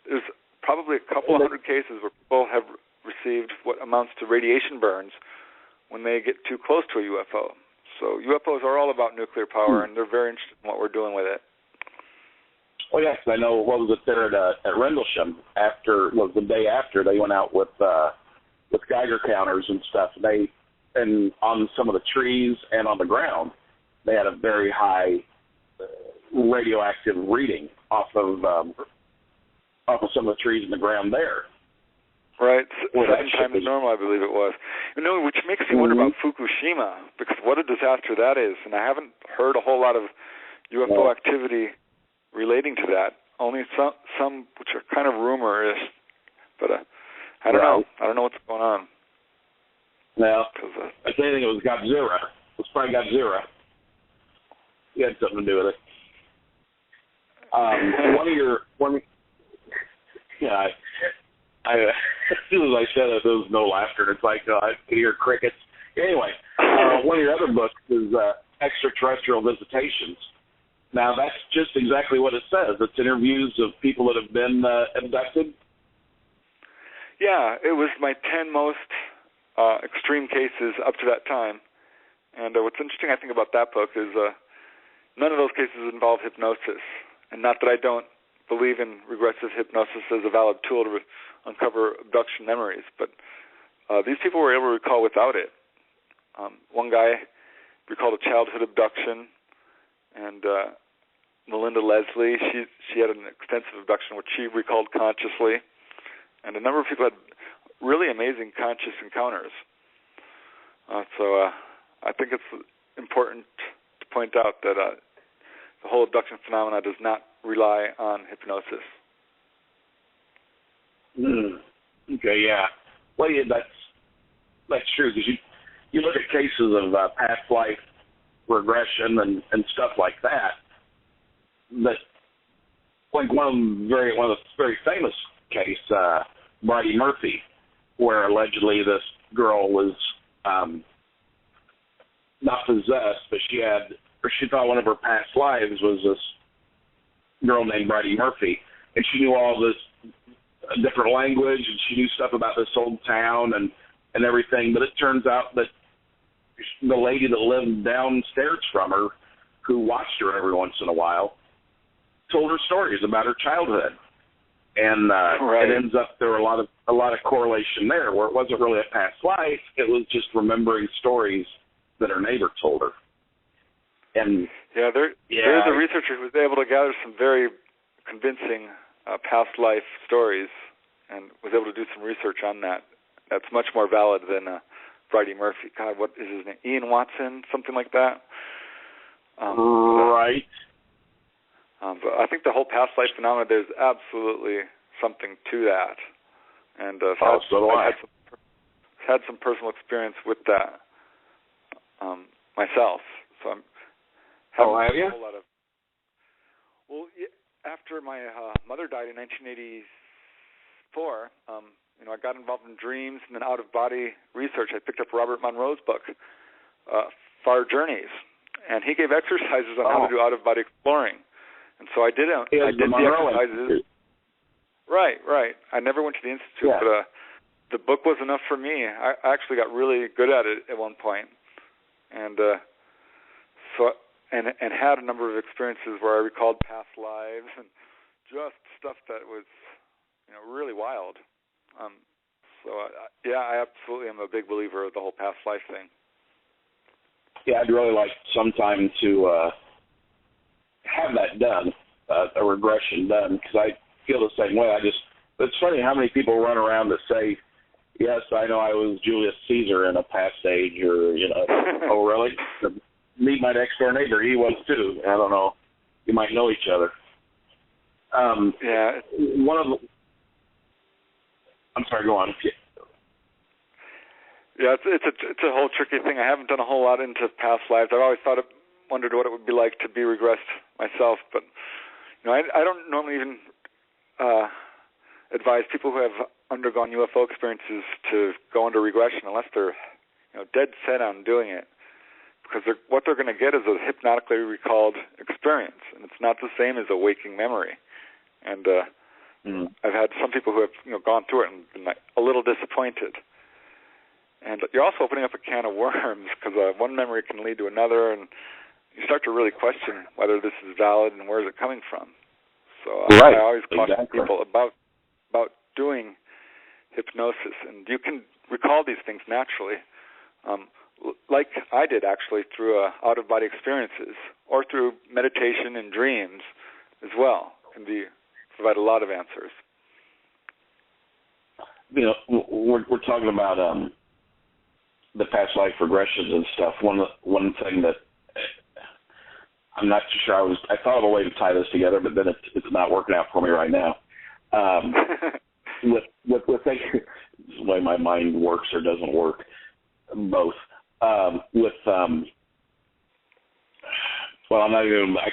there's probably a couple hundred cases where people have received what amounts to radiation burns when they get too close to a UFO. So UFOs are all about nuclear power, and they're very interested in what we're doing with it. Oh yes, I know. What was it there at Rendlesham? The day after they went out with Geiger counters and stuff. And on some of the trees and on the ground, they had a very high radioactive reading off of off of some of the trees in the ground there. Right, Well, 7 times normal, I believe it was. You know, which makes me wonder about Fukushima, because what a disaster that is. And I haven't heard a whole lot of UFO activity relating to that. Only some which are kind of rumorous. But I don't know. I don't know what's going on. Now, if anything, it was Godzilla. It was probably Godzilla. He had something to do with it. As soon as I said it, there was no laughter. It's like I could hear crickets. Anyway, one of your other books is Extraterrestrial Visitations. Now, that's just exactly what it says. It's interviews of people that have been abducted. Yeah, it was my 10 most extreme cases up to that time. And what's interesting, I think, about that book is none of those cases involve hypnosis. And not that I don't believe in regressive hypnosis as a valid tool to uncover abduction memories, but these people were able to recall without it. One guy recalled a childhood abduction, and Melinda Leslie, she had an extensive abduction which she recalled consciously, and a number of people had really amazing conscious encounters. So I think it's important to point out that the whole abduction phenomena does not rely on hypnosis. Okay, yeah. Well, yeah, that's true, because you look at cases of past life regression and stuff like that. That, like one of the very famous case, Bridie Murphy, where allegedly this girl was not possessed, but she thought one of her past lives was this girl named Bridie Murphy, and she knew all this different language, and she knew stuff about this old town and everything, but it turns out that the lady that lived downstairs from her, who watched her every once in a while, told her stories about her childhood. And it ends up there were a lot of correlation there, where it wasn't really a past life, it was just remembering stories that her neighbor told her. And there's a researcher who was able to gather some very convincing past life stories and was able to do some research on that. That's much more valid than Bridie Murphy. God, what is his name? Ian Watson, something like that. Right. But I think the whole past life phenomenon, there's absolutely something to that. And I've had some personal experience with that myself. So I'm having a whole lot of. Well, after my mother died in 1984, I got involved in dreams and then out-of-body research. I picked up Robert Monroe's book, Far Journeys, and he gave exercises on how to do out-of-body exploring. And so I did the exercises. Right. I never went to the Institute, but the book was enough for me. I actually got really good at it at one point. And and had a number of experiences where I recalled past lives and just stuff that was, really wild. I absolutely am a big believer of the whole past life thing. Yeah, I'd really like sometime to have that done, a regression done, because I feel the same way. It's funny how many people run around that say, yes, I know I was Julius Caesar in a past age, or, oh, really? Meet my next door neighbor, he was too. I don't know. You might know each other. I'm sorry, go on. Yeah, it's a whole tricky thing. I haven't done a whole lot into past lives. I've always wondered what it would be like to be regressed myself, but I don't normally even advise people who have undergone UFO experiences to go into regression unless they're dead set on doing it, because what they're going to get is a hypnotically recalled experience, and it's not the same as a waking memory. And I've had some people who have gone through it and been a little disappointed. And you're also opening up a can of worms, because one memory can lead to another, and you start to really question whether this is valid and where is it coming from. So I always caution people about doing hypnosis, and you can recall these things naturally, like I did actually through out-of-body experiences or through meditation and dreams as well. Can provide a lot of answers. we're talking about the past life regressions and stuff. One thing that I'm not too sure. I thought of a way to tie this together, but then it's not working out for me right now. With the way my mind works or doesn't work, both. I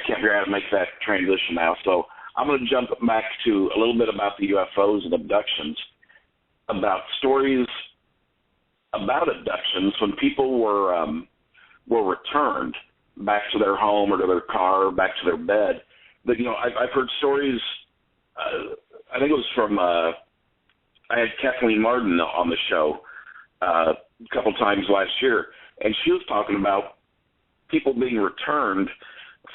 can't figure out how to make that transition now. So I'm going to jump back to a little bit about the UFOs and abductions, about stories about abductions when people were returned back to their home or to their car or back to their bed. But, I've heard stories, I think it was from, I had Kathleen Martin on the show a couple times last year, and she was talking about people being returned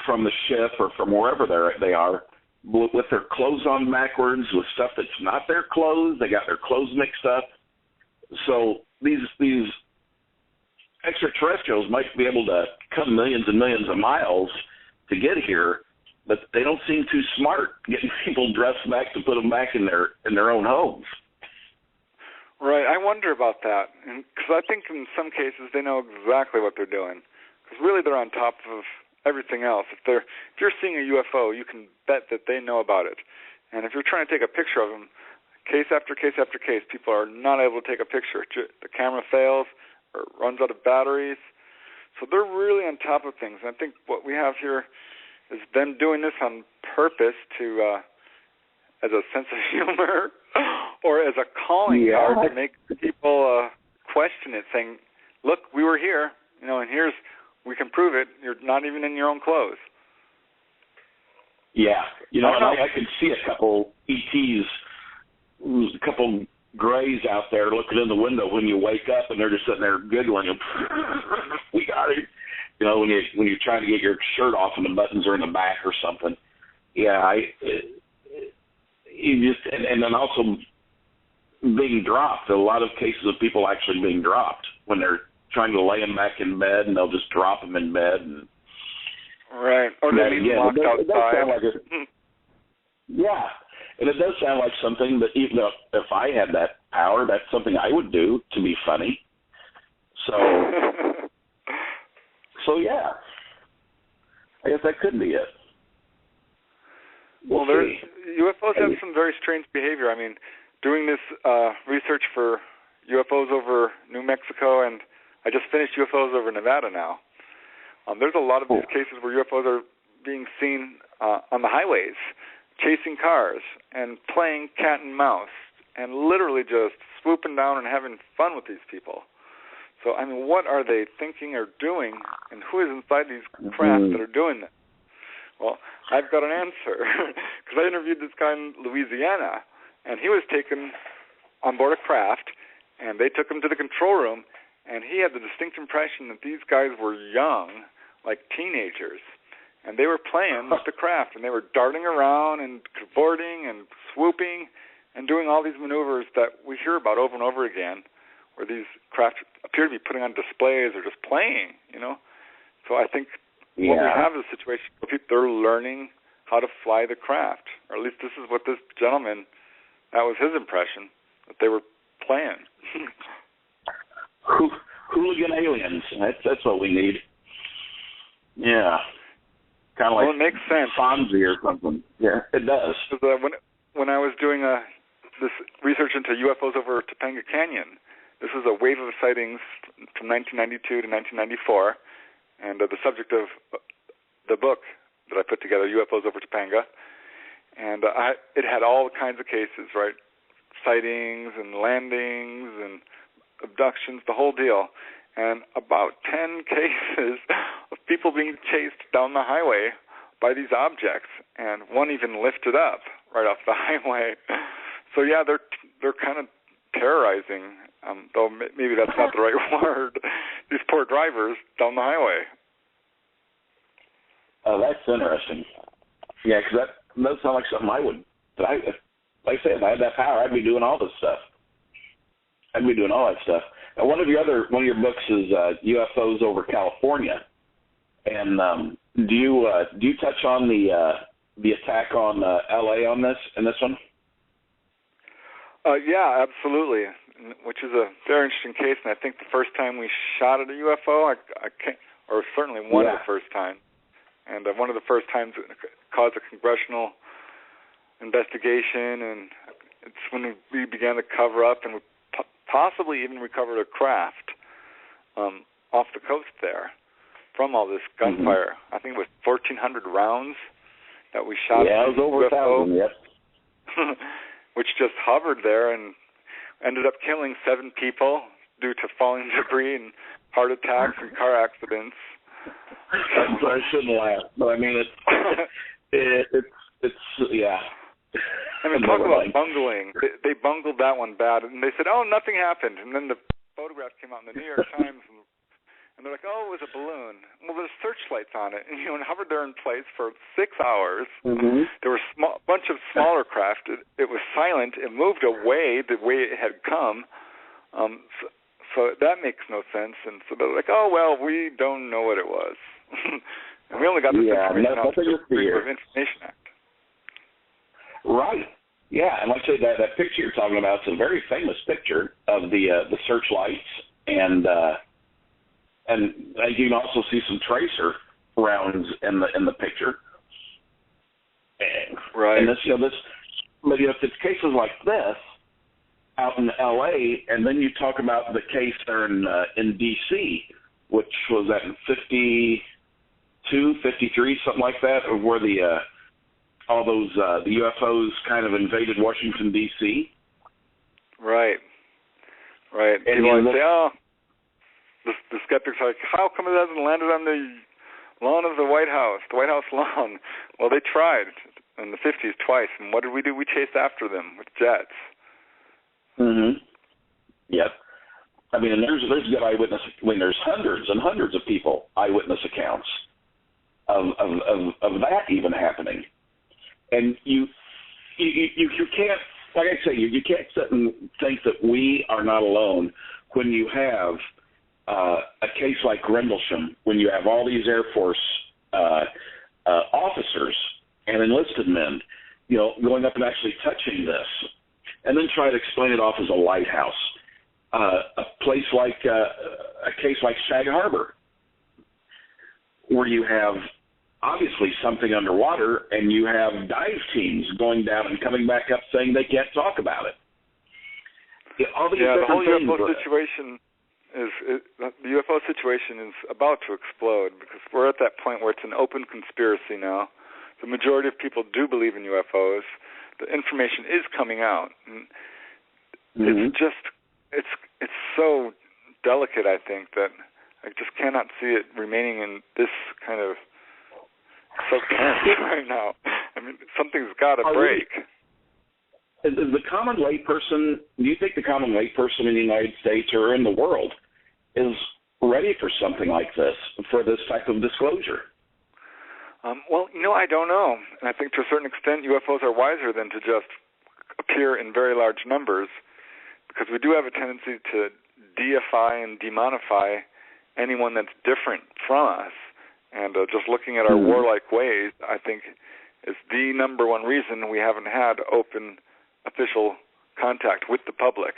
from the ship or from wherever they are with their clothes on backwards, with stuff that's not their clothes. They got their clothes mixed up. So these extraterrestrials might be able to come millions and millions of miles to get here, but they don't seem too smart getting people dressed back to put them back in their own homes. Right. I wonder about that, because I think in some cases they know exactly what they're doing. Because really they're on top of everything else. If you're seeing a UFO, you can bet that they know about it. And if you're trying to take a picture of them, case after case after case, people are not able to take a picture. The camera fails or runs out of batteries. So they're really on top of things. And I think what we have here is them doing this on purpose to, as a sense of humor or as a calling card to make people question it, saying, look, we were here, and we can prove it. You're not even in your own clothes. Yeah. I could see a couple ETs, a couple grays out there looking in the window when you wake up, and they're just sitting there giggling. We got it. When you're trying to get your shirt off and the buttons are in the back or something. Yeah, and then also being dropped. A lot of cases of people actually being dropped when they're trying to lay them back in bed, and they'll just drop them in bed. And, right. Or they leave them locked outside. And it does sound like something that even if I had that power, that's something I would do to be funny. So yeah. I guess that could be it. Well, UFOs have some very strange behavior. I mean, doing this research for UFOs over New Mexico, and I just finished UFOs over Nevada now. There's a lot of these cases where UFOs are being seen on the highways, chasing cars and playing cat and mouse, and literally just swooping down and having fun with these people. So, I mean, what are they thinking or doing, and who is inside these craft that are doing this? Well, I've got an answer, because I interviewed this guy in Louisiana, and he was taken on board a craft, and they took him to the control room, and he had the distinct impression that these guys were young, like teenagers, and they were playing with the craft, and they were darting around and cavorting and swooping and doing all these maneuvers that we hear about over and over again, where these craft appear to be putting on displays or just playing, So I think what we have is a situation where people are learning how to fly the craft, or at least this is what this gentleman, that was his impression, that they were playing. Hooligan aliens, that's what we need. Yeah. Kind of like it makes sense. Fonzie or something. Yeah, it does. When I was doing this research into UFOs over Topanga Canyon, this was a wave of sightings from 1992 to 1994, and the subject of the book that I put together, UFOs over Topanga, and it had all kinds of cases, right? Sightings and landings and abductions, the whole deal, and about 10 cases of people being chased down the highway by these objects, and one even lifted up right off the highway. So yeah, they're kind of terrorizing, though maybe that's not the right word, these poor drivers down the highway. Oh, that's interesting. Yeah, because that does sound like something I would. Like I said, if I had that power, I'd be doing all this stuff. I'd be doing all that stuff. Now, one of your books is UFOs over California, and do you touch on the attack on L.A. in this one? Yeah, absolutely, which is a very interesting case, and I think the first time we shot at a UFO, I can't, or certainly one of the first times, and one of the first times it caused a congressional investigation, and it's when we began to cover up, and we possibly even recovered a craft off the coast there from all this gunfire. I think it was 1,400 rounds that we shot at it was over UFO, 1,000, yep. which just hovered there and ended up killing 7 people due to falling debris and heart attacks and car accidents. I shouldn't laugh, but I mean it's yeah. I mean, talk about bungling. They bungled that one bad, and they said, "Oh, nothing happened." And then the photograph came out in the New York Times, and they're like, "Oh, it was a balloon." Well, there's searchlights on it, and it hovered there in place for 6 hours. There were a bunch of smaller craft. It was silent. It moved away the way it had come. So that makes no sense. And so they're like, "Oh, well, we don't know what it was." And we only got this information out through the Freedom of Information Act. Right. Yeah, and like I say, that picture you're talking about is a very famous picture of the searchlights, and you can also see some tracer rounds in the picture. Right. And but if it's cases like this out in L.A., and then you talk about the case there in D.C., which was at 52, 53, something like that, of where the UFOs kind of invaded Washington, D.C. Right. And people say, "Oh, the skeptics are like, how come it hasn't landed on the lawn of the White House lawn?" Well, they tried in the 50s twice, and what did we do? We chased after them with jets. Yep. I mean, and there's good eyewitness. I mean, there's hundreds and hundreds of people eyewitness accounts of that even happening. And you can't, like I say, you can't sit and think that we are not alone when you have a case like Rendlesham, when you have all these Air Force officers and enlisted men, going up and actually touching this, and then try to explain it off as a lighthouse. A place like a case like Sag Harbor, where you have obviously something underwater, and you have dive teams going down and coming back up saying they can't talk about it. All these the whole things UFO situation the UFO situation is about to explode, because we're at that point where it's an open conspiracy now. The majority of people do believe in UFOs. The information is coming out. And it's just it's so delicate, I think, that I just cannot see it remaining in this kind of so tense right now. I mean, something's got to break. Is the common layperson, do you think the common layperson in the United States or in the world is ready for something like this, for this type of disclosure? Well, I don't know. And I think to a certain extent UFOs are wiser than to just appear in very large numbers, because we do have a tendency to deify and demonify anyone that's different from us. And just looking at our warlike ways, I think, is the number one reason we haven't had open official contact with the public.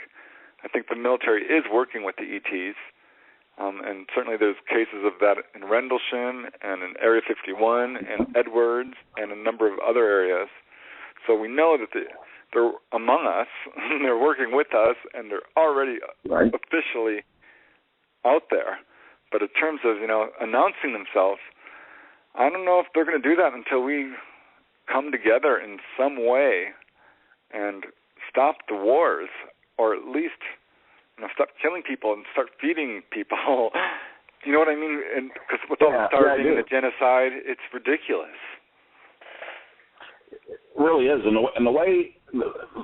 I think the military is working with the ETs, and certainly there's cases of that in Rendlesham and in Area 51 and Edwards and a number of other areas. So we know that they're among us, they're working with us, and they're already officially out there. But in terms of, announcing themselves, I don't know if they're going to do that until we come together in some way and stop the wars, or at least stop killing people and start feeding people. You know what I mean? Because with all the starving and the genocide, it's ridiculous. It really is, and the way,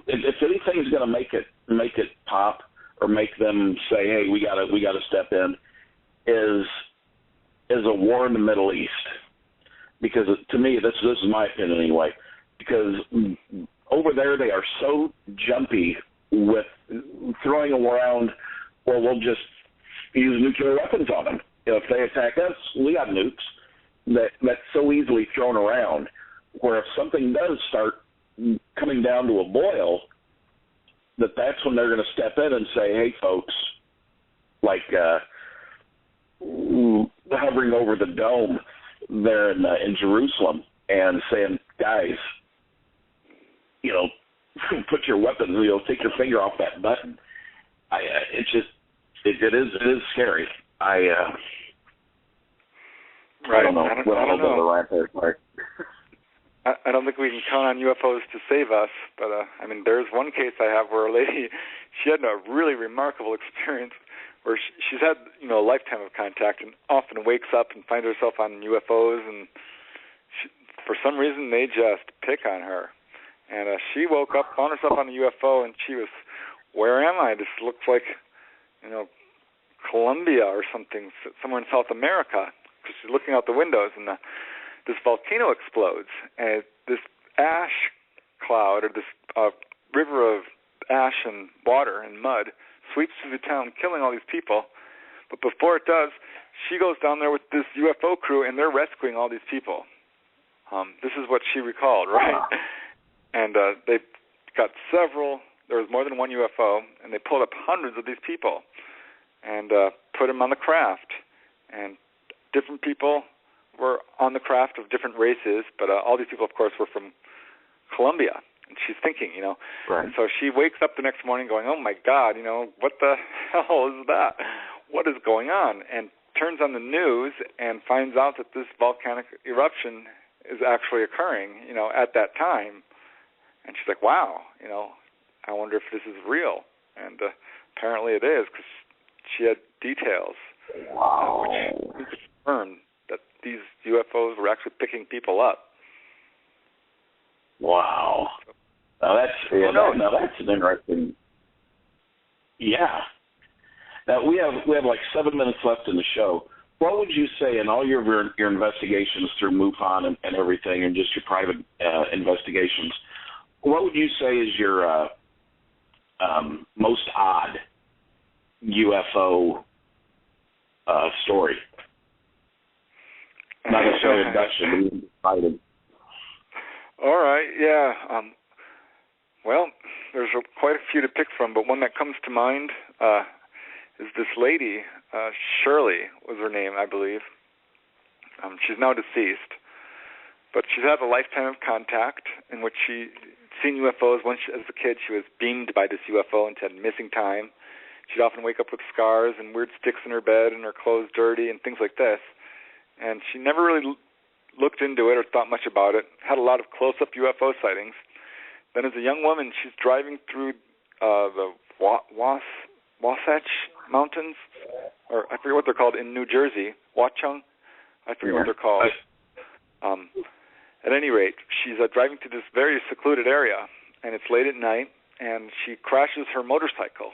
if anything's going to make it pop or make them say, "Hey, we got to step in," is a war in the Middle East. Because to me, this is my opinion anyway, because over there they are so jumpy with throwing around, well, we'll just use nuclear weapons on them. If they attack us, we got nukes. That's so easily thrown around, where if something does start coming down to a boil, that's when they're going to step in and say, hey, folks, like hovering over the dome there in Jerusalem and saying, guys, put your weapon, take your finger off that button. It is scary. I don't know. I don't think we can count on UFOs to save us, but there's one case I have where a lady, she had a really remarkable experience where she's had a lifetime of contact and often wakes up and finds herself on UFOs, and for some reason they just pick on her. And she woke up, found herself on a UFO, and she was, where am I? This looks like, Colombia or something, somewhere in South America, because she's looking out the windows, and this volcano explodes, and this ash cloud, or this river of ash and water and mud, sweeps through the town, killing all these people. But before it does, she goes down there with this UFO crew, and they're rescuing all these people. This is what she recalled, right? And they got there was more than one UFO, and they pulled up hundreds of these people and put them on the craft. And different people were on the craft of different races, but all these people, of course, were from Colombia. And she's thinking, Right. And so she wakes up the next morning going, oh, my God, what the hell is that? What is going on? And turns on the news and finds out that this volcanic eruption is actually occurring, at that time. And she's like, wow, I wonder if this is real. And apparently it is, because she had details which confirmed that these UFOs were actually picking people up. Wow. Now that's an interesting. Yeah. Now we have like 7 minutes left in the show. What would you say in all your investigations through MUFON and everything, and just your private investigations? What would you say is your most odd UFO story? Not necessarily abduction, but even All right, yeah. Well, there's quite a few to pick from, but one that comes to mind is this lady, Shirley was her name, I believe. She's now deceased, but she's had a lifetime of contact in which she seen UFOs. Once, as a kid, she was beamed by this UFO and had missing time. She'd often wake up with scars and weird sticks in her bed and her clothes dirty and things like this. And she never really looked into it or thought much about it. Had a lot of close-up UFO sightings. Then as a young woman, she's driving through the Wasatch Mountains, or I forget what they're called, in New Jersey, Watchung. I forget what they're called. At any rate, she's driving through this very secluded area, and it's late at night, and she crashes her motorcycle.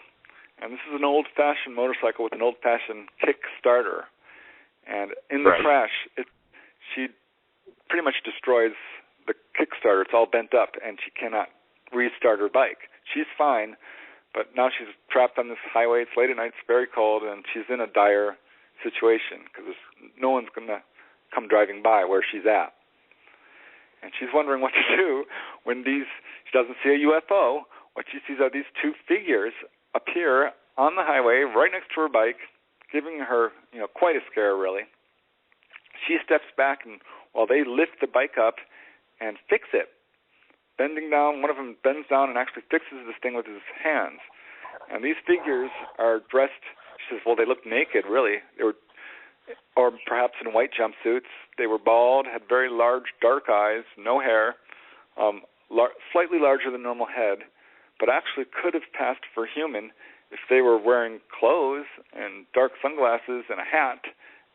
And this is an old-fashioned motorcycle with an old-fashioned kick starter. And in the crash, she pretty much destroys the Kickstarter. It's all bent up, and she cannot restart her bike. She's fine, but now she's trapped on this highway. It's late at night. It's very cold, and she's in a dire situation because no one's going to come driving by where she's at. And she's wondering what to do when she doesn't see a UFO. What she sees are these two figures appear on the highway right next to her bike, giving her, quite a scare, really. She steps back, and while they lift the bike up and fix it, bending down, one of them bends down and actually fixes this thing with his hands. And these figures are dressed, she says, well, they look naked, really. They were, or perhaps in white jumpsuits. They were bald, had very large, dark eyes, no hair, slightly larger than normal head, but actually could have passed for human if they were wearing clothes and dark sunglasses and a hat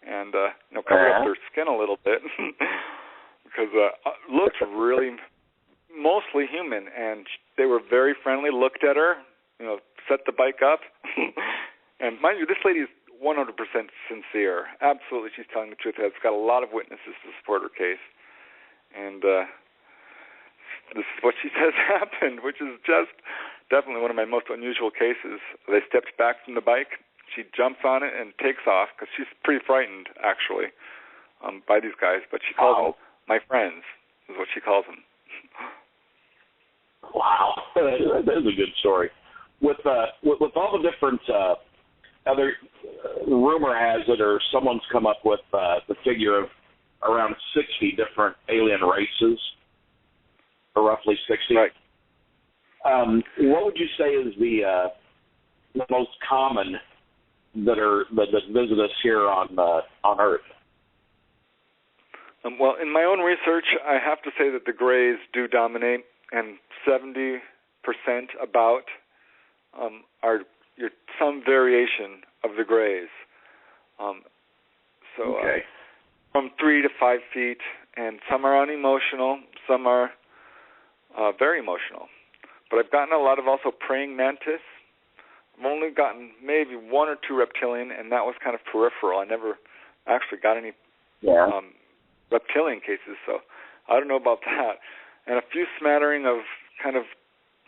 and cover up their skin a little bit because looked really mostly human. And they were very friendly, looked at her, set the bike up. And mind you, this lady is 100% sincere. Absolutely, she's telling the truth. It's got a lot of witnesses to support her case. And this is what she says happened, which is just definitely one of my most unusual cases. They stepped back from the bike. She jumps on it and takes off because she's pretty frightened, actually, by these guys. But she calls them my friends, is what she calls them. Wow. That is a good story. with all the different other rumor has it, or someone's come up with the figure of around 60 different alien races, or roughly 60. Right. What would you say is the most common that visit us here on Earth? Well, in my own research, I have to say that the Greys do dominate, and 70% about are some variation of the Greys. Okay. From 3 to 5 feet, and some are unemotional, some are very emotional. But I've gotten a lot of also praying mantis. I've only gotten maybe 1 or 2 reptilian, and that was kind of peripheral. I never actually got any reptilian cases, so I don't know about that. And a few smattering of kind of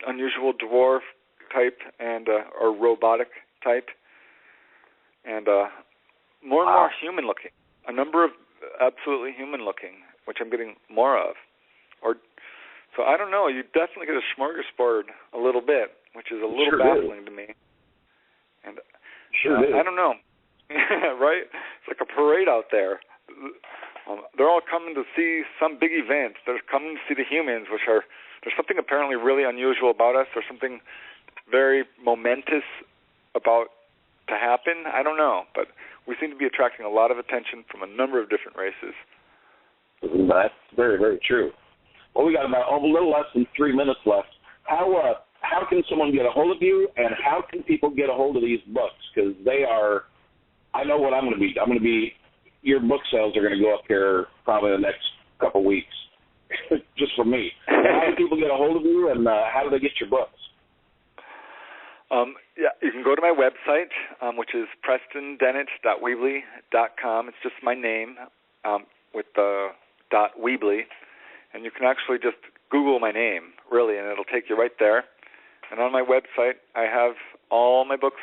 unusual dwarf type and or robotic type, and more and more human looking. A number of absolutely human looking, which I'm getting more of. So I don't know. You definitely get a smorgasbord a little bit, which is a little baffling to me. And I don't know. Right? It's like a parade out there. They're all coming to see some big event. They're coming to see the humans, there's something apparently really unusual about us. There's something very momentous about to happen. I don't know, but we seem to be attracting a lot of attention from a number of different races. That's very, very true. Well, we got about a little less than 3 minutes left. How can someone get a hold of you, and how can people get a hold of these books? Because I know what I'm going to be. Your book sales are going to go up here probably in the next couple of weeks, just for me. How do people get a hold of you, and how do they get your books? You can go to my website, which is PrestonDennett.weebly.com. It's just my name with the .weebly, and you can actually just Google my name, really, and it'll take you right there. And on my website, I have all my books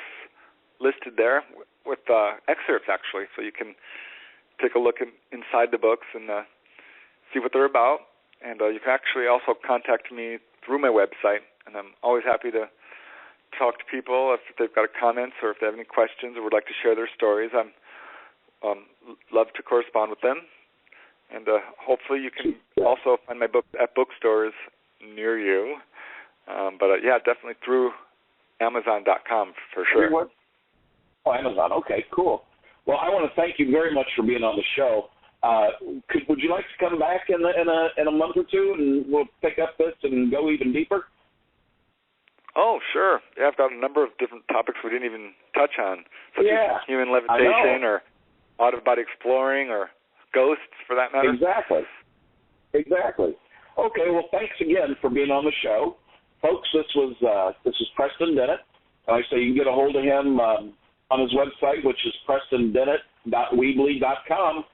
listed there with excerpts, actually, so you can take a look inside the books and see what they're about. And you can actually also contact me through my website, and I'm always happy to talk to people if they've got comments or if they have any questions or would like to share their stories. I'm love to correspond with them. And hopefully you can also find my book at bookstores near you. But definitely through Amazon.com for sure. Oh, Amazon. Okay, cool. Well, I want to thank you very much for being on the show. Would you like to come back in a month or two, and we'll pick up this and go even deeper? Oh, sure. Yeah, I've got a number of different topics we didn't even touch on, such as human levitation or out-of-body exploring or ghosts, for that matter. Exactly. Okay, well, thanks again for being on the show. Folks, this is Preston Dennett. Like I say, you can get a hold of him on his website, which is PrestonDennett.weebly.com.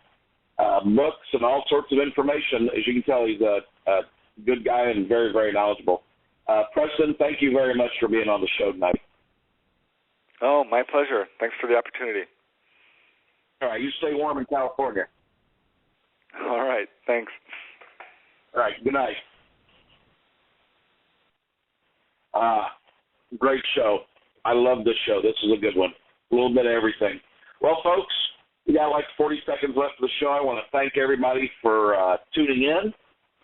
Books and all sorts of information. As you can tell, he's a good guy and very, very knowledgeable. Preston, thank you very much for being on the show tonight. Oh, my pleasure. Thanks for the opportunity. All right, you stay warm in California. All right, thanks. All right, good night. Great show. I love this show. This is a good one. A little bit of everything. Well, folks, we got like 40 seconds left of the show. I want to thank everybody for tuning in,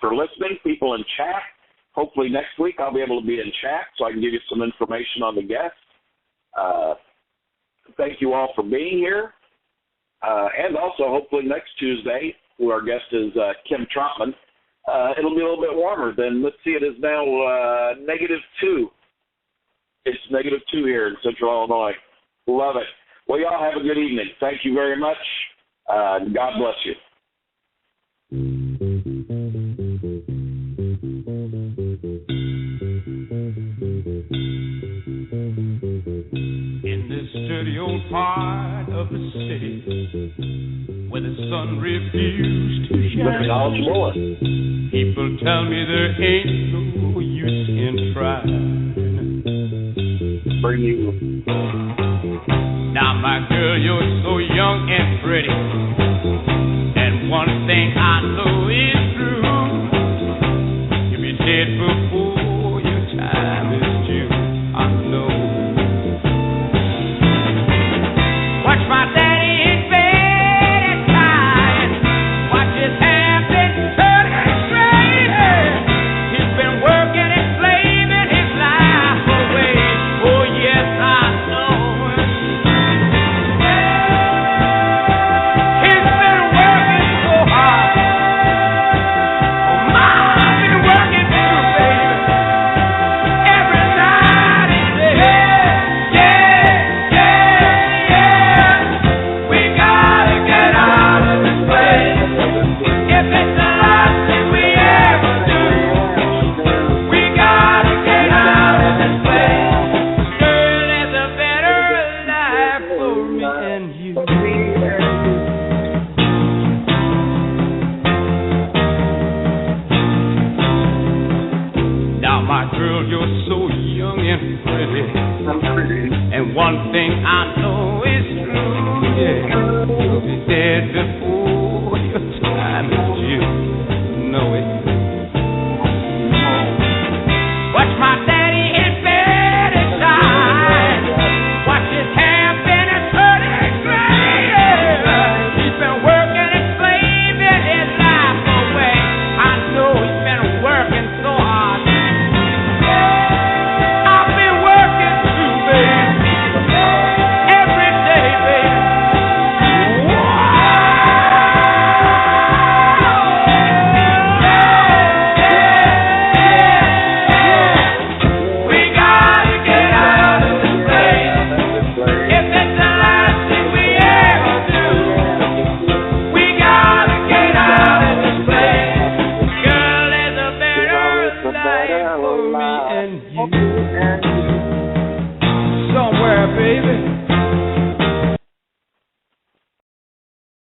for listening, people in chat. Hopefully next week I'll be able to be in chat so I can give you some information on the guests. Thank you all for being here. And also, hopefully next Tuesday, where our guest is Kim Trotman, it'll be a little bit warmer than, let's see, it is now -2. It's -2 here in Central Illinois. Love it. Well, y'all have a good evening. Thank you very much. God bless you. In this dirty old part of the city where the sun refused to shine, people tell me there ain't no use in trying. Bring you. Now, my girl, you're so young and pretty, and one thing I know is true: you'll be dead before your time is due. I know. my girl, you're so young and pretty. And one thing I know is true, yeah. You'll be dead before your time is due. Know it. Watch my daddy his bed inside. Watch his hair been a turning gray. He's been working and slaving his life away. I know he's been working so hard. I've been working too, baby. Every day, baby. We gotta get out of this place. If it's the last thing we ever do, we gotta get out of this place. Girl, there's a better life for me and you.